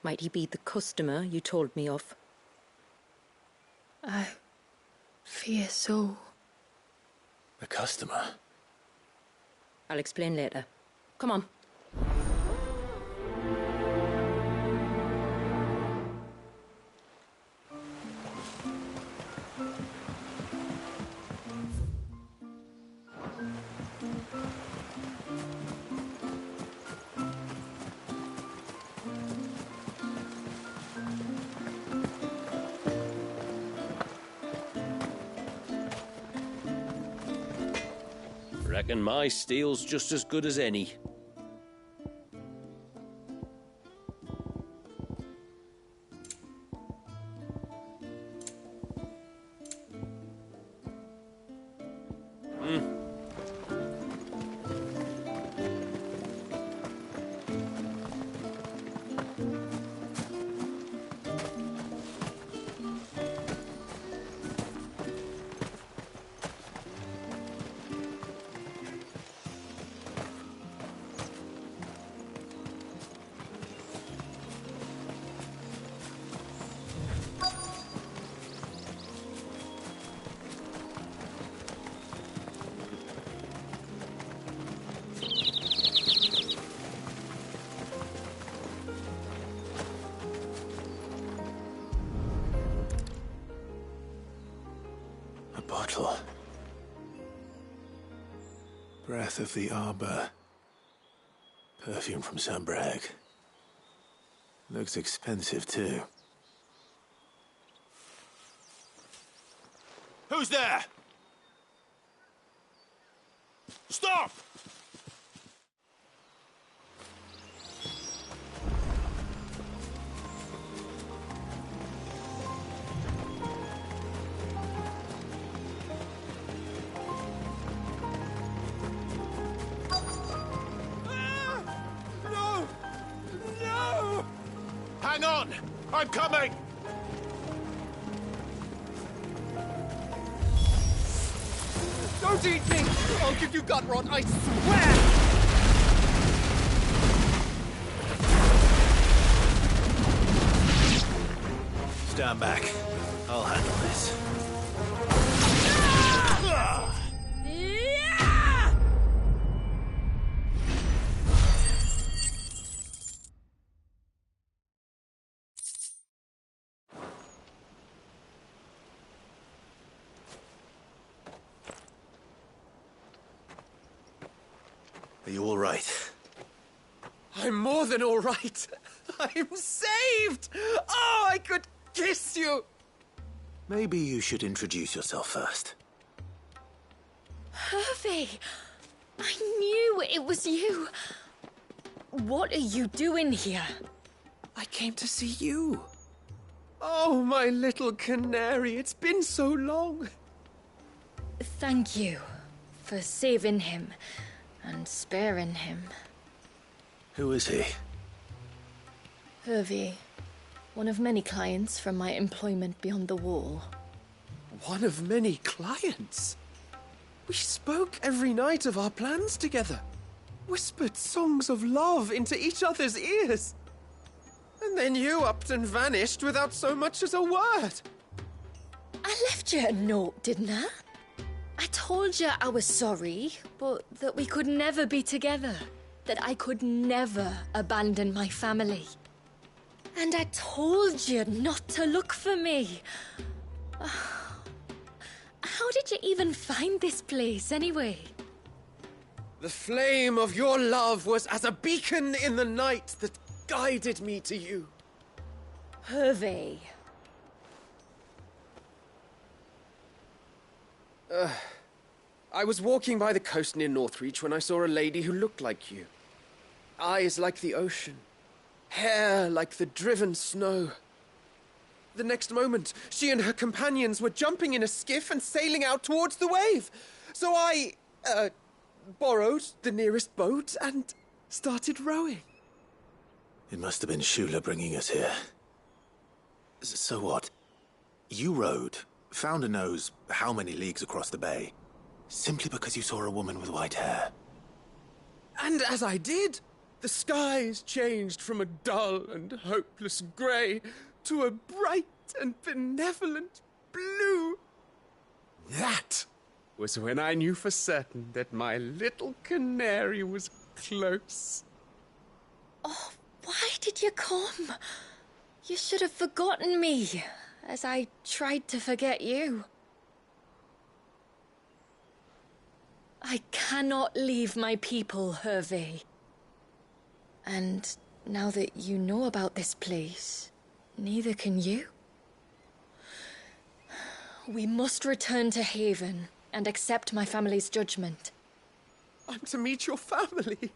[SPEAKER 2] might he be the customer you told me of?
[SPEAKER 5] I fear so.
[SPEAKER 6] The customer?
[SPEAKER 2] I'll explain later. Come on.
[SPEAKER 8] Reckon my steel's just as good as any.
[SPEAKER 6] bottle. Breath of the Arbor. Perfume from Sambrag. Looks expensive, too.
[SPEAKER 15] Who's there? Stop!
[SPEAKER 14] No! No! Hang on! I'm coming!
[SPEAKER 11] Don't eat me! I'll give you gut rot, I swear!
[SPEAKER 6] Stand back. I'll handle this. Are you all right?
[SPEAKER 11] I'm more than all right. I'm saved! Oh, I could kiss you!
[SPEAKER 6] Maybe you should introduce yourself first.
[SPEAKER 5] Hervey! I knew it was you. What are you doing here?
[SPEAKER 11] I came to see you. Oh, my little canary, it's been so long.
[SPEAKER 5] Thank you for saving him and sparing him.
[SPEAKER 6] Who is he?
[SPEAKER 5] Hervey, one of many clients from my employment beyond the wall.
[SPEAKER 11] One of many clients? We spoke every night of our plans together. Whispered songs of love into each other's ears. And then you upped and vanished without so much as a word.
[SPEAKER 5] I left you a note, didn't I? I told you I was sorry, but that we could never be together. That I could never abandon my family. And I told you not to look for me. How did you even find this place, anyway?
[SPEAKER 11] The flame of your love was as a beacon in the night that guided me to you.
[SPEAKER 5] Hervey.
[SPEAKER 11] I was walking by the coast near Northreach when I saw a lady who looked like you. Eyes like the ocean. Hair like the driven snow. The next moment, she and her companions were jumping in a skiff and sailing out towards the wave. So I, borrowed the nearest boat and started rowing.
[SPEAKER 6] It must have been Shula bringing us here. So what? You rowed, found a nose how many leagues across the bay, simply because you saw a woman with white hair.
[SPEAKER 11] And as I did, the skies changed from a dull and hopeless grey to a bright and benevolent blue. That was when I knew for certain that my little canary was close.
[SPEAKER 5] Oh, why did you come? You should have forgotten me, as I tried to forget you. I cannot leave my people, Hervey. And now that you know about this place, neither can you. We must return to Haven and accept my family's judgment.
[SPEAKER 11] I'm to meet your family.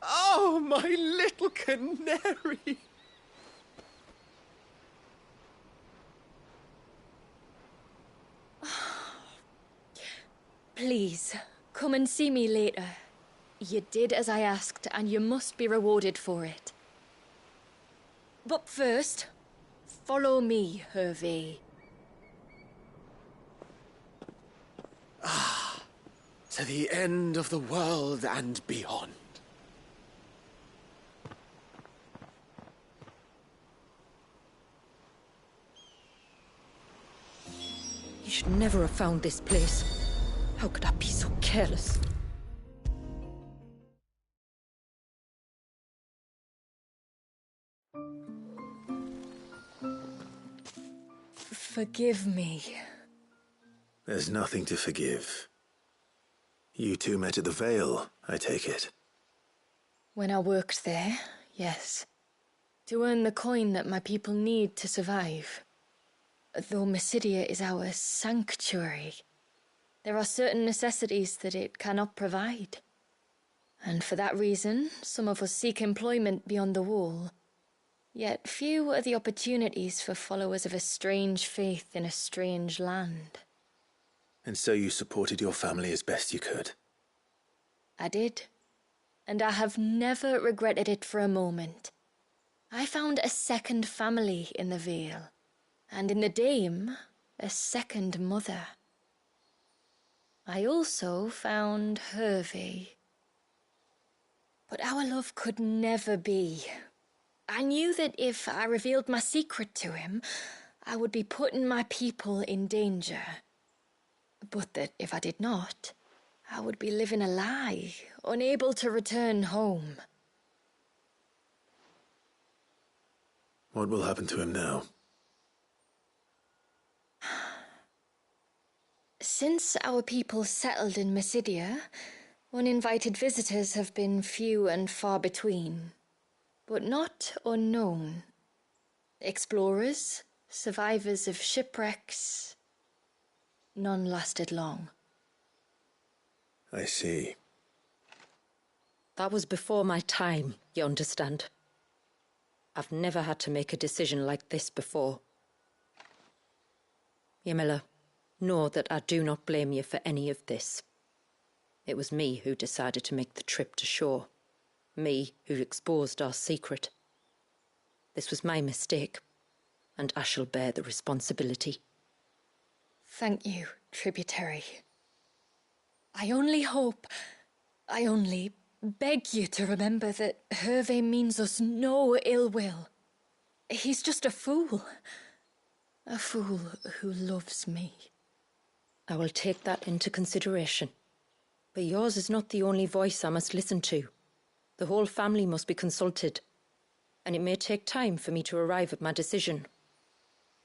[SPEAKER 11] Oh, my little canary.
[SPEAKER 5] Please, come and see me later. You did as I asked, and you must be rewarded for it. But first, follow me, Hervey.
[SPEAKER 11] To the end of the world and beyond.
[SPEAKER 2] You should never have found this place. How could I be so careless?
[SPEAKER 5] Forgive me.
[SPEAKER 6] There's nothing to forgive. You two met at the Vale, I take it.
[SPEAKER 5] When I worked there, yes. To earn the coin that my people need to survive. Though Mysidia is our sanctuary, there are certain necessities that it cannot provide. And for that reason, some of us seek employment beyond the wall. Yet few are the opportunities for followers of a strange faith in a strange land.
[SPEAKER 6] And so you supported your family as best you could?
[SPEAKER 5] I did. And I have never regretted it for a moment. I found a second family in the Vale, and in the Dame, a second mother. I also found Hervé. But our love could never be. I knew that if I revealed my secret to him, I would be putting my people in danger. But that if I did not, I would be living a lie, unable to return home.
[SPEAKER 6] What will happen to him now?
[SPEAKER 5] Since our people settled in Mysidia, uninvited visitors have been few and far between, but not unknown. Explorers, survivors of shipwrecks, none lasted long.
[SPEAKER 6] I see.
[SPEAKER 2] That was before my time, you understand? I've never had to make a decision like this before. Ymilla, know that I do not blame you for any of this. It was me who decided to make the trip to shore. Me who exposed our secret. This was my mistake, and I shall bear the responsibility.
[SPEAKER 5] Thank you, tributary. I only beg you to remember that Hervé means us no ill will. He's just a fool. A fool who loves me.
[SPEAKER 2] I will take that into consideration. But yours is not the only voice I must listen to. The whole family must be consulted, and it may take time for me to arrive at my decision.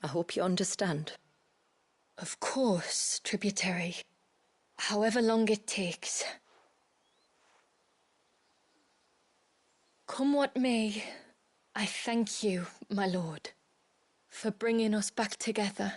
[SPEAKER 2] I hope you understand.
[SPEAKER 5] Of course, tributary. However long it takes. Come what may, I thank you, my lord, for bringing us back together.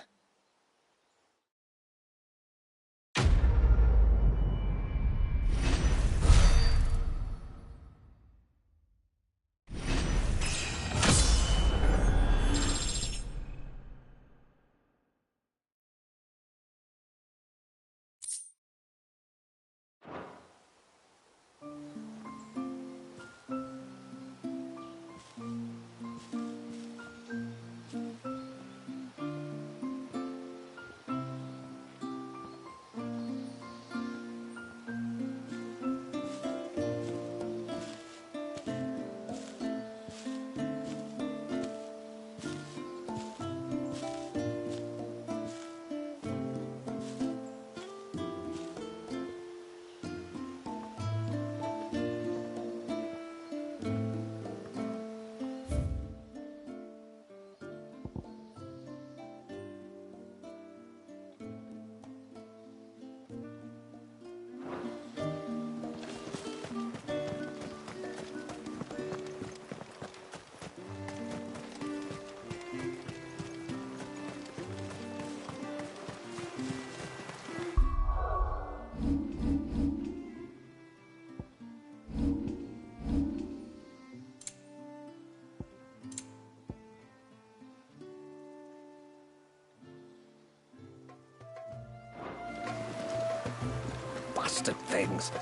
[SPEAKER 15] Bastard things.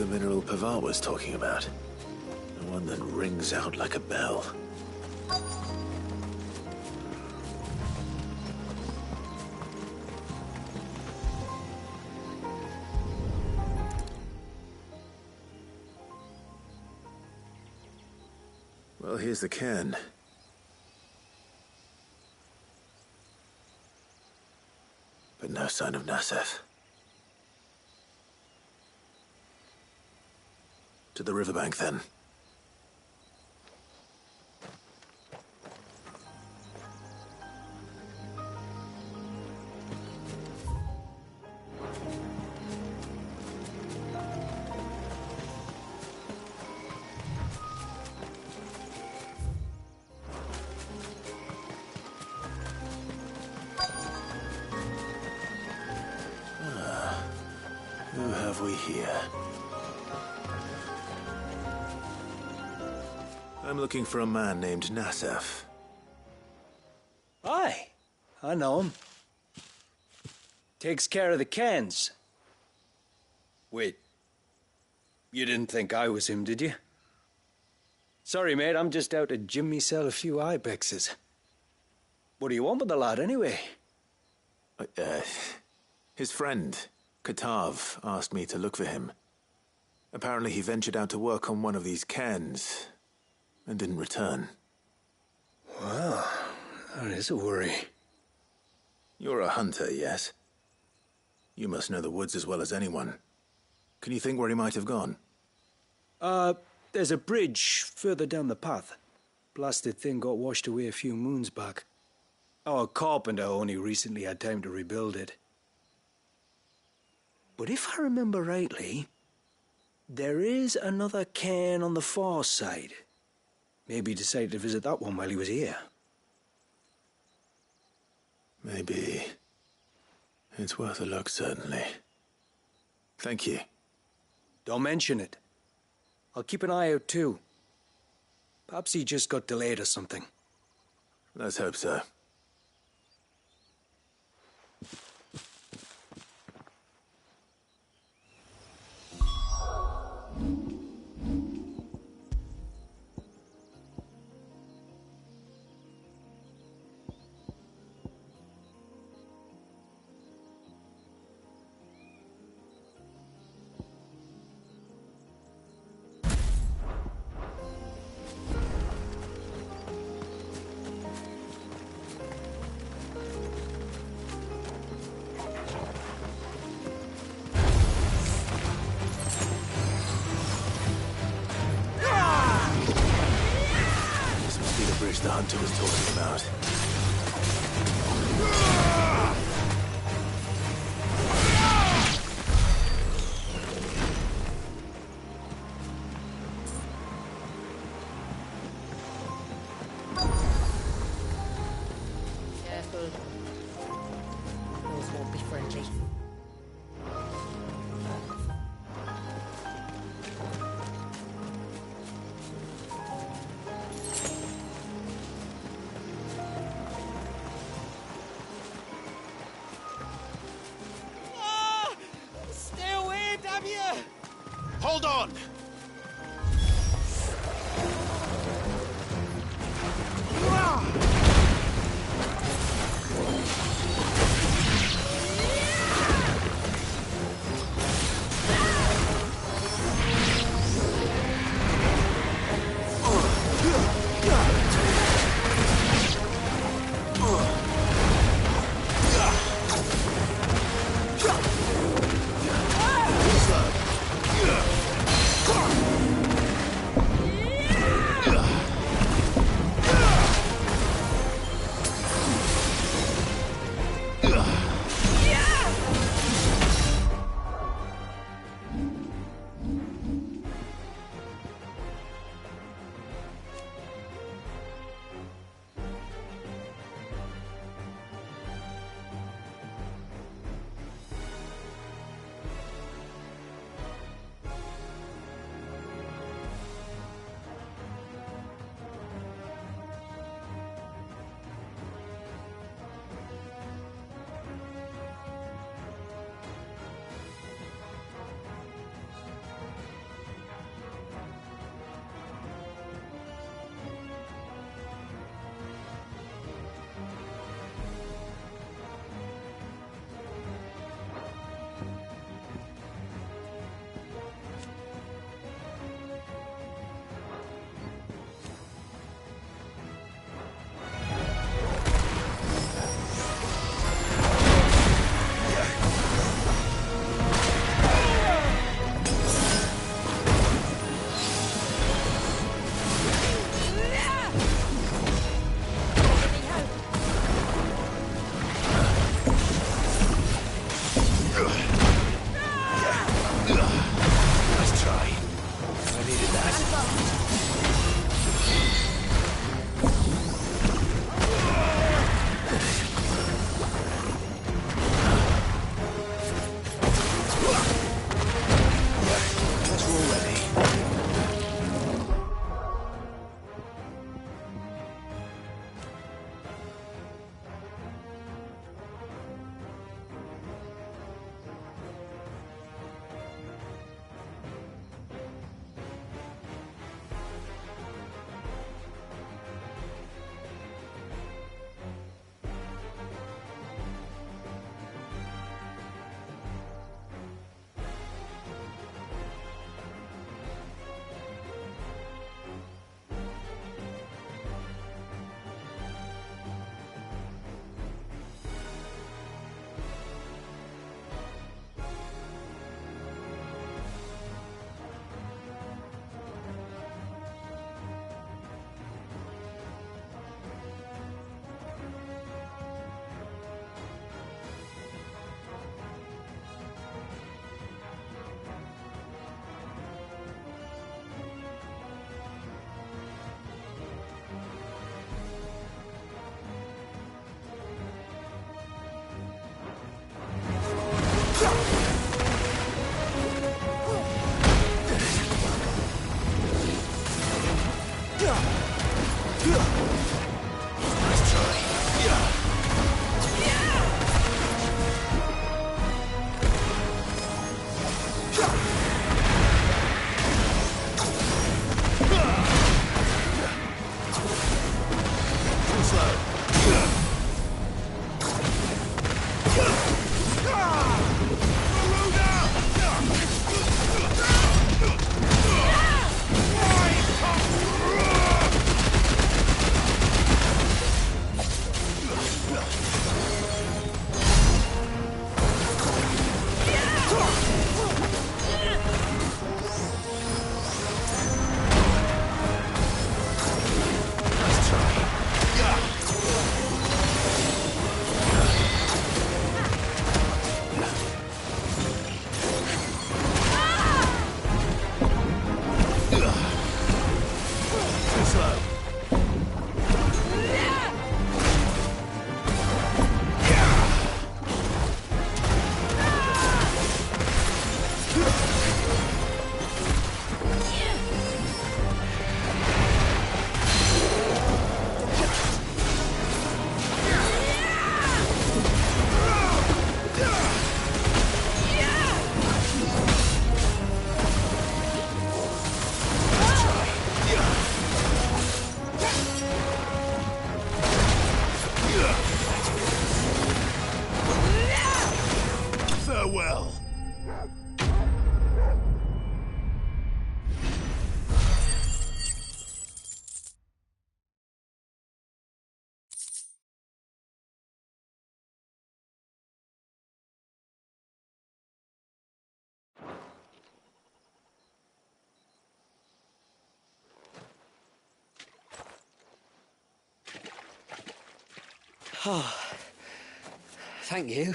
[SPEAKER 6] the mineral Pavar was talking about. The one that rings out like a bell. Well, here's the cairn. But no sign of Nasef. To the riverbank, then. Who have we here? I'm looking for a man named Nasef.
[SPEAKER 16] Aye, I know him. Takes care of the cans. Wait, you didn't think I was him, did you? Sorry, mate, I'm just out to gym myself a few ibexes. What do you want with the lad, anyway?
[SPEAKER 6] His friend, Katav, asked me to look for him. Apparently he ventured out to work on one of these cairns and didn't return.
[SPEAKER 16] Well, that is a worry.
[SPEAKER 6] You're a hunter, yes? You must know the woods as well as anyone. Can you think where he might have gone?
[SPEAKER 16] There's a bridge further down the path. Blasted thing got washed away a few moons back. Our carpenter only recently had time to rebuild it. But if I remember rightly, there is another cairn on the far side. Maybe he decided to visit that one while he was here.
[SPEAKER 6] Maybe. It's worth a look, certainly. Thank you.
[SPEAKER 16] Don't mention it. I'll keep an eye out too. Perhaps he just got delayed or something.
[SPEAKER 6] Let's hope so. The hunter was talking about.
[SPEAKER 2] Careful. Those won't be friendly.
[SPEAKER 15] Hold on!
[SPEAKER 14] Nice try. Yeah. Too slow. Farewell.
[SPEAKER 11] Oh, thank you.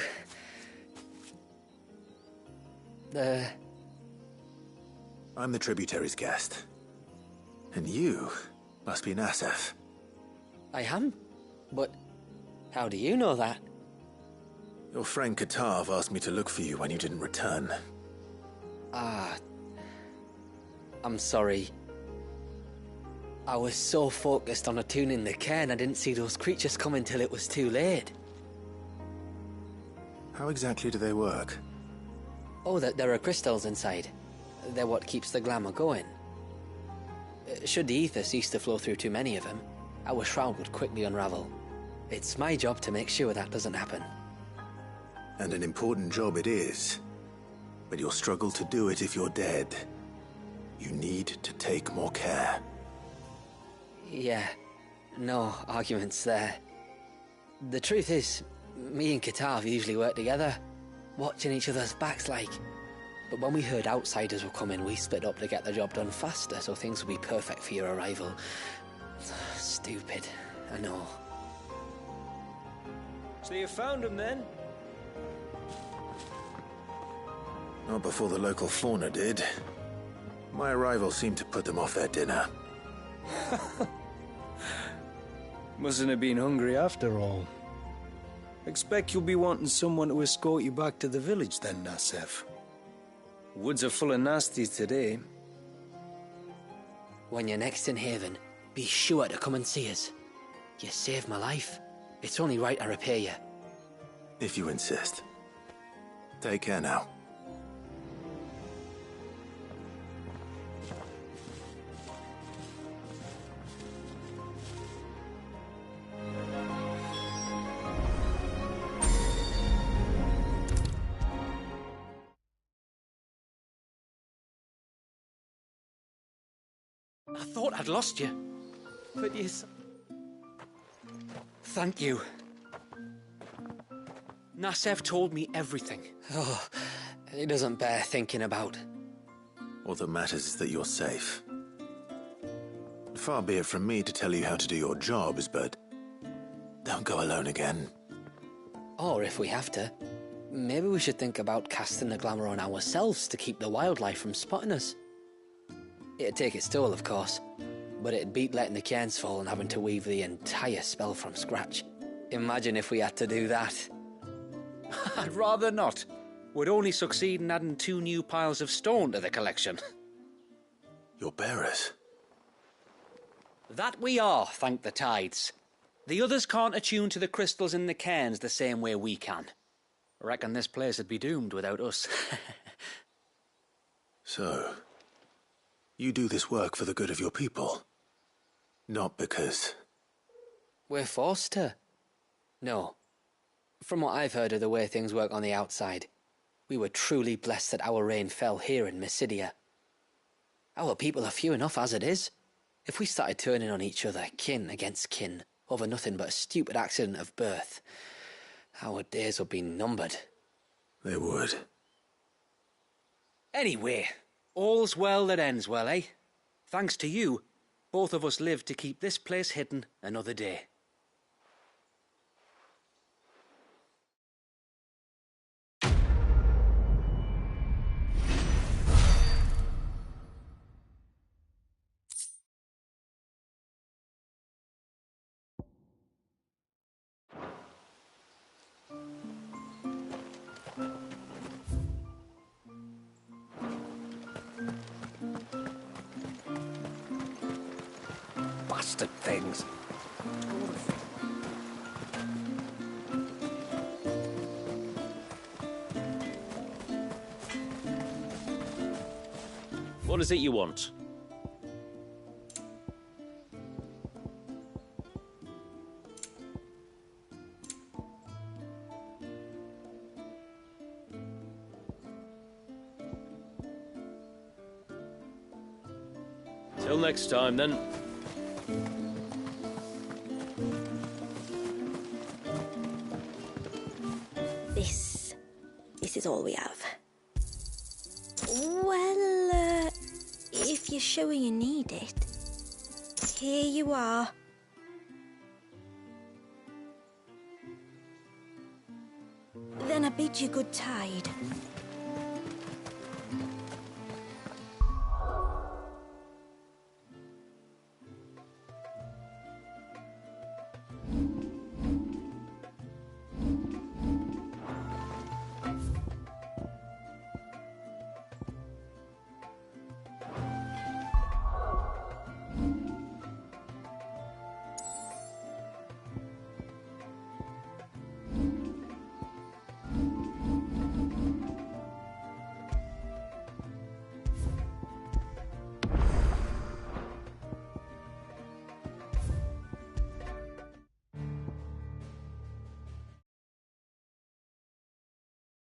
[SPEAKER 6] I'm the tributary's guest. And you must be Nassef.
[SPEAKER 11] I am? But how do you know that?
[SPEAKER 6] Your friend Katav asked me to look for you when you didn't return.
[SPEAKER 11] Ah, I'm sorry. I was so focused on attuning the cairn, I didn't see those creatures coming till it was too late.
[SPEAKER 6] How exactly do they work?
[SPEAKER 11] Oh, there are crystals inside. They're what keeps the glamour going. Should the ether cease to flow through too many of them, our shroud would quickly unravel. It's my job to make sure that doesn't happen.
[SPEAKER 6] And an important job it is. But you'll struggle to do it if you're dead. You need to take more care.
[SPEAKER 11] Yeah, no arguments there. The truth is, me and Katav usually work together, watching each other's backs like. But when we heard outsiders were coming, we split up to get the job done faster so things would be perfect for your arrival. Stupid, I know.
[SPEAKER 16] So you found him then?
[SPEAKER 6] Not before the local fauna did. My arrival seemed to put them off their dinner.
[SPEAKER 16] Mustn't have been hungry after all. Expect you'll be wanting someone to escort you back to the village then, Nassef. Woods are full of nasties today.
[SPEAKER 11] When you're next in Haven, be sure to come and see us. You saved my life. It's only right I repay you.
[SPEAKER 6] If you insist. Take care now.
[SPEAKER 11] I thought I'd lost you. But yes. Thank you. Nassef told me everything. Oh, it doesn't bear thinking about.
[SPEAKER 6] All that matters is that you're safe. Far be it from me to tell you how to do your jobs, but don't go alone again.
[SPEAKER 11] Or if we have to, maybe we should think about casting the glamour on ourselves to keep the wildlife from spotting us. It'd take its toll, of course, but it'd beat letting the cairns fall and having to weave the entire spell from scratch. Imagine if we had to do that.
[SPEAKER 17] I'd rather not. Would only succeed in adding 2 new piles of stone to the collection.
[SPEAKER 6] Your bearers?
[SPEAKER 11] That we are, thank the tides. The others can't attune to the crystals in the cairns the same way we can. I reckon this place would be doomed without us.
[SPEAKER 6] So, you do this work for the good of your people? Not because...
[SPEAKER 11] We're forced to. No. From what I've heard of the way things work on the outside, we were truly blessed that our rain fell here in Mysidia. Our people are few enough as it is. If we started turning on each other, kin against kin, over nothing but a stupid accident of birth, our days would be numbered.
[SPEAKER 6] They would.
[SPEAKER 11] Anyway, all's well that ends well, eh? Thanks to you, both of us lived to keep this place hidden another day.
[SPEAKER 13] Bastard things.
[SPEAKER 8] What is it you want? Till next time, then.
[SPEAKER 1] This is all we have. Well, if you're sure you need it, here you are. Then I bid you good tide.